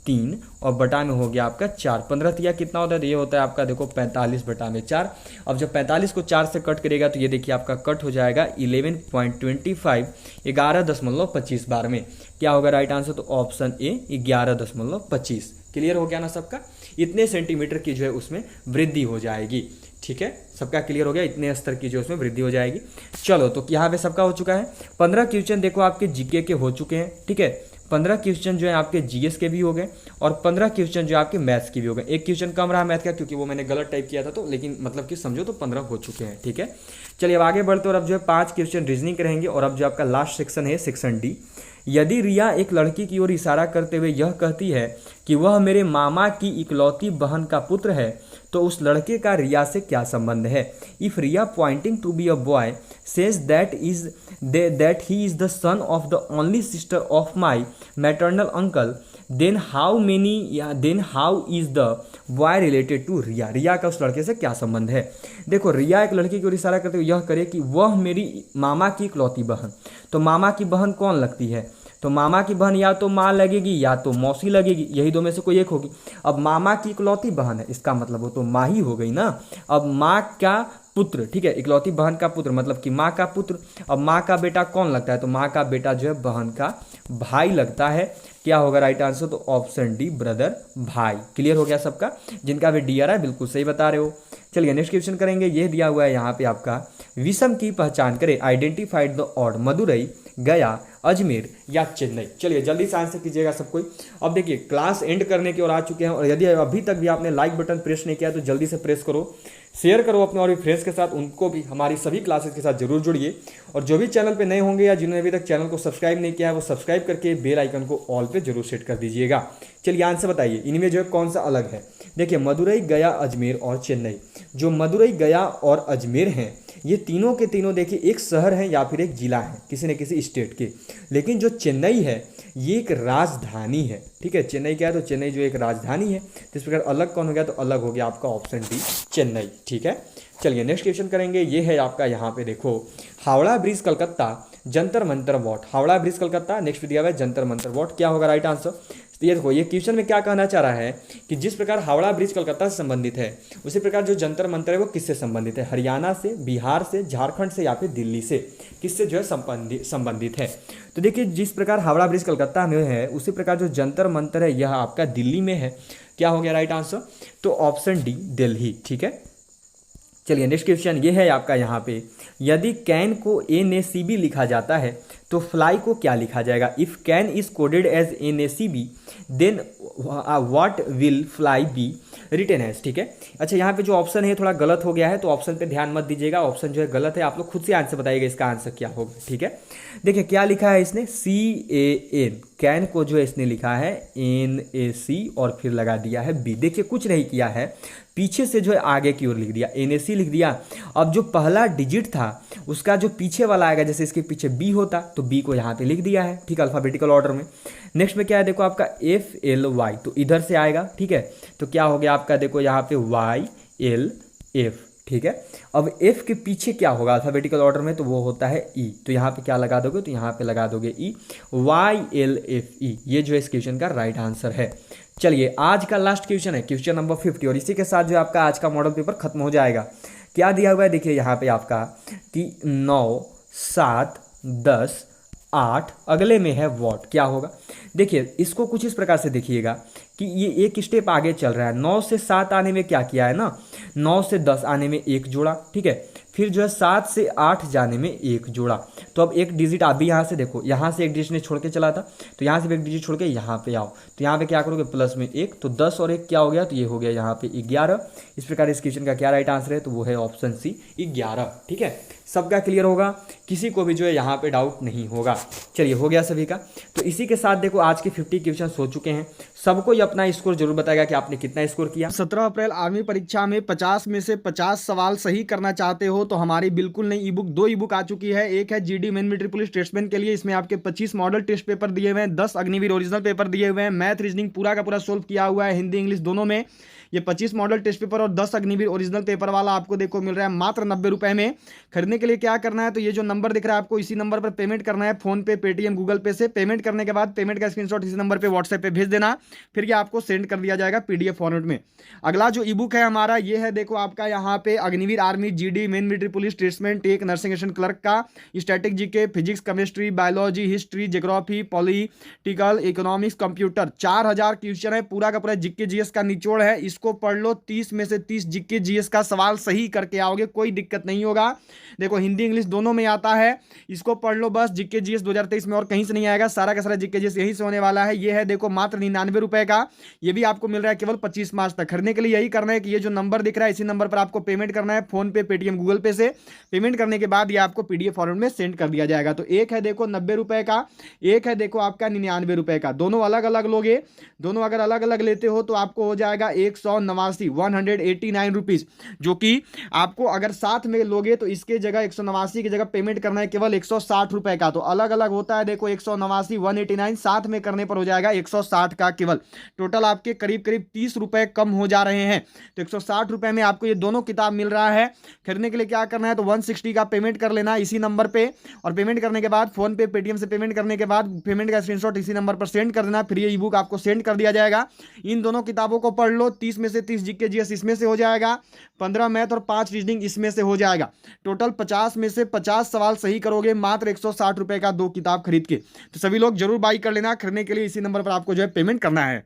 3 और बटा में हो गया आपका 4। 15 तिया कितना होता है, तो ये होता है आपका देखो 45 बटा में 4। अब जब 45 को 4 से कट करेगा तो ये देखिए आपका कट हो जाएगा 11.25, 11.25 बार में। क्या होगा राइट आंसर, तो ऑप्शन ए 11.25। क्लियर हो गया ना सबका, इतने सेंटीमीटर की जो है उसमें वृद्धि हो जाएगी। ठीक है, सबका क्लियर हो गया, इतने स्तर की जो उसमें वृद्धि हो जाएगी। चलो तो यहाँ पे सबका हो चुका है। 15 क्वेश्चन देखो आपके जीके के हो चुके हैं। ठीक है, 15 क्वेश्चन जो है आपके जीएस के भी हो गए, और 15 क्वेश्चन जो आपके मैथ्स के भी हो गए। एक क्वेश्चन कम रहा मैथ का, क्योंकि वो मैंने गलत टाइप किया था, तो लेकिन मतलब कि समझो तो 15 हो चुके हैं। ठीक है, चलिए अब आगे बढ़ते और अब जो है 5 क्वेश्चन रीजनिंग रहेंगे, और अब जो आपका लास्ट सेक्शन है सेक्शन डी, यदि रिया एक लड़की की ओर इशारा करते हुए यह कहती है कि वह मेरे मामा की इकलौती बहन का पुत्र है, तो उस लड़के का रिया से क्या संबंध है? If Riya pointing to be a boy says that he is the son of the only sister of my maternal uncle, then how is the boy related to Riya? Riya का उस लड़के से क्या संबंध है? देखो, रिया एक लड़की की ओर इशारा करते हुए यह करे कि वह मेरी मामा की इकलौती बहन, तो मामा की बहन कौन लगती है? तो मामा की बहन या तो माँ लगेगी या तो मौसी लगेगी, यही दो में से कोई एक होगी। अब मामा की इकलौती बहन है, इसका मतलब वो तो माँ ही हो गई ना। अब माँ का पुत्र, ठीक है, इकलौती बहन का पुत्र मतलब कि माँ का पुत्र। अब माँ का बेटा कौन लगता है? तो माँ का बेटा जो है बहन का भाई लगता है। क्या होगा राइट आंसर? तो ऑप्शन डी, ब्रदर, भाई। क्लियर हो गया सबका? जिनका भी डी आ रहा है बिल्कुल सही बता रहे हो। चलिए नेक्स्ट क्वेश्चन करेंगे। ये दिया हुआ है यहाँ पे आपका, विषम की पहचान करें, आइडेंटिफाइड द ऑड, मदुरई, गया, अजमेर या चेन्नई। चलिए जल्दी से आंसर कीजिएगा सब कोई। अब देखिए क्लास एंड करने की ओर आ चुके हैं, और यदि अभी तक भी आपने लाइक बटन प्रेस नहीं किया तो जल्दी से प्रेस करो, शेयर करो अपने और भी फ्रेंड्स के साथ, उनको भी हमारी सभी क्लासेस के साथ जरूर जुड़िए। और जो भी चैनल पे नए होंगे या जिन्होंने अभी तक चैनल को सब्सक्राइब नहीं किया है वो सब्सक्राइब करके बेल आइकन को ऑल पे जरूर सेट कर दीजिएगा। चलिए आंसर बताइए, इनमें जो है कौन सा अलग है? देखिए मदुरई, गया, अजमेर और चेन्नई। जो मदुरई, गया और अजमेर हैं ये तीनों के तीनों देखिए एक शहर हैं या फिर एक जिला है किसी न किसी स्टेट के। लेकिन जो चेन्नई है ये एक राजधानी है, ठीक है। चेन्नई क्या है? तो चेन्नई जो एक राजधानी है। तो इस प्रकार अलग कौन हो गया? तो अलग हो गया आपका ऑप्शन डी, चेन्नई, ठीक है। चलिए नेक्स्ट क्वेश्चन करेंगे। ये है आपका यहाँ पे देखो, Howrah bridge Calcutta, Jantar Mantar what. Howrah bridge Calcutta, next दिया हुआ है जंतर मंतर वॉट। क्या होगा राइट आंसर? तो ये देखो, ये क्वेश्चन में क्या कहना चाह रहा है कि जिस प्रकार हावड़ा ब्रिज कलकत्ता से संबंधित है उसी प्रकार जो जंतर मंतर है वो किससे संबंधित है? हरियाणा से, बिहार से, झारखंड से या फिर दिल्ली से, किससे जो है संबंधित है? तो देखिए जिस प्रकार हावड़ा ब्रिज कलकत्ता में है उसी प्रकार जो जंतर मंतर है यह आपका दिल्ली में है। क्या हो गया राइट आंसर? तो ऑप्शन डी, दिल्ली, ठीक है। चलिए नेक्स्ट क्वेश्चन ये है आपका यहाँ पे, यदि कैन को NACB लिखा जाता है तो फ्लाई को क्या लिखा जाएगा? If can is coded as NACB then what will fly be written as, ठीक है। अच्छा यहाँ पे जो ऑप्शन है थोड़ा गलत हो गया है तो ऑप्शन पे ध्यान मत दीजिएगा, ऑप्शन जो है गलत है, आप लोग खुद से आंसर बताइएगा इसका आंसर क्या होगा, ठीक है। देखिए क्या लिखा है इसने, CAN, कैन को जो है इसने लिखा है NAC और फिर लगा दिया है B। देखिए कुछ नहीं किया है, पीछे से जो है आगे की ओर लिख दिया, NAC लिख दिया। अब जो पहला डिजिट था उसका जो पीछे वाला आएगा, जैसे इसके पीछे B होता तो B को यहाँ पे लिख दिया है, ठीक, अल्फाबेटिकल ऑर्डर में। नेक्स्ट में क्या है देखो आपका FLY, तो इधर से आएगा, ठीक है। तो क्या हो गया आपका देखो यहाँ पे YLF, ठीक है। अब F के पीछे क्या होगा अल्फाबेटिकल ऑर्डर में? तो वो होता है E, तो यहाँ पे क्या लगा दोगे? तो यहाँ पे लगा दोगे E, YLFE। ये जो इस क्वेश्चन का राइट आंसर है। चलिए आज का लास्ट क्वेश्चन है, क्वेश्चन नंबर 50, और इसी के साथ जो आपका आज का मॉडल पेपर खत्म हो जाएगा। क्या दिया हुआ है देखिए यहाँ पे आपका कि 9, 7, 10, 8, अगले में है वॉट। क्या होगा? देखिए इसको कुछ इस प्रकार से देखिएगा कि ये एक स्टेप आगे चल रहा है। 9 से 7 आने में क्या किया है ना, 9 से 10 आने में एक जोड़ा, ठीक है। फिर जो है 7 से 8 जाने में एक जोड़ा। तो अब एक डिजिट आप भी यहाँ से देखो, यहाँ से एक डिजिट ने छोड़ के चला था तो यहाँ से भी एक डिजिट छोड़ के यहाँ पे आओ, तो यहाँ पे क्या करोगे? प्लस में 1, तो 10 और 1 क्या हो गया? तो ये हो गया यहाँ पे 11। इस प्रकार इस क्वेश्चन का क्या राइट आंसर है? तो वो है ऑप्शन सी, 11, ठीक है। सबका क्लियर होगा, किसी को भी जो है यहाँ पे डाउट नहीं होगा। चलिए हो गया सभी का। तो इसी के साथ देखो आज के 50 क्वेश्चन हो चुके हैं। सबको ही अपना स्कोर जरूर बताएगा कि आपने कितना स्कोर किया। 17 अप्रैल आर्मी परीक्षा में 50 में से 50 सवाल सही करना चाहते हो तो हमारी बिल्कुल नई ई बुक, 2 ई बुक आ चुकी है। एक है GD मेन मिलिट्री पुलिस टेस्टमैन के लिए, इसमें आपके 25 मॉडल टेस्ट पेपर दिए हुए हैं, 10 अग्निवीर ओरिजिनल पेपर दिए हुए हैं, मैथ रीजनिंग पूरा का पूरा सोल्व किया हुआ है, हिंदी इंग्लिश दोनों में। ये 25 मॉडल टेस्ट पेपर और 10 अग्निवीर ओरिजिनल पेपर वाला आपको देखो मिल रहा है मात्र 90 रुपए में। खरीदने के लिए क्या करना है, तो ये जो नंबर दिख रहा है आपको इसी नंबर पर पेमेंट करना है, फोन पे, पेटीएम, गूगल पे से। पेमेंट करने के बाद पेमेंट का स्क्रीनशॉट इसी नंबर पे व्हाट्सएप पे भेज देना, फिर ये आपको सेंड कर दिया जाएगा PDF फॉर्मेट में। अगला जो ई बुक है हमारा ये है देखो आपका यहाँ पे Agniveer army GD men military police tradesman tech nursing assistant clerk का static GK, physics, chemistry, biology, history, geography, political, economics, computer, 4000 question है, पूरा का पूरा GK GS का निचोड़ है। इसको इसको पढ़ लो, 30 में से 30 जीके जीएस का सवाल सही करके आओगे, कोई दिक्कत नहीं होगा। देखो हिंदी इंग्लिश दोनों में आता है, इसको पढ़ लो बस। जीके जीएस 2023 में और कहीं से नहीं आएगा, सारा का सारा जीके जीएस यहीं से होने वाला है। ये है देखो मात्र 99 रुपए का, ये भी आपको मिल रहा है केवल 25 मार्च तक। खरीदने के लिए यही करना है कि ये जो नंबर दिख रहा है इसी नंबर पर आपको पेमेंट करना है, फोन पे, पेटीएम, गूगल पे से पेमेंट करने के बाद ये आपको पीडीएफ फॉर्मेट में सेंड कर दिया जाएगा। तो एक है देखो 90 रुपए का, एक है देखो आपका 99 रुपए का, दोनों अलग अलग लोगे। दोनों अगर अलग अलग लेते हो तो आपको हो जाएगा 189 रुपीज, जो कि आपको अगर साथ में लोगे तो इसके जगह 189 की जगह पेमेंट करना है केवल 160 रुपए का। तो अलग अलग होता है देखो 189, 189, साथ में करने पर हो जाएगा 160 का केवल। टोटल आपके करीब करीब 30 रुपए कम हो जा रहे हैं। तो 160 रुपए में आपको ये दोनों किताब मिल रहा है। खरीदने के लिए क्या करना है तो 160 का पेमेंट कर लेना इसी नंबर पे, और पेमेंट करने के बाद फोन पे, पेटीएम से पेमेंट करने के बाद पेमेंट का स्क्रीनशॉट इसी नंबर पर सेंड कर देना, फिर ये ई बुक आपको सेंड कर दिया जाएगा। इन दोनों किताबों को पढ़ लो, 30 में से 30 जीके जीएस इसमें से हो जाएगा, 15 मैथ और 5 रीजनिंग इसमें से हो जाएगा। टोटल 50 में से 50 सवाल सही करोगे मात्र 160 रुपए का 2 किताब खरीद के। तो सभी लोग जरूर बाई कर लेना। खरीदने के लिए इसी नंबर पर आपको जो है पेमेंट करना है।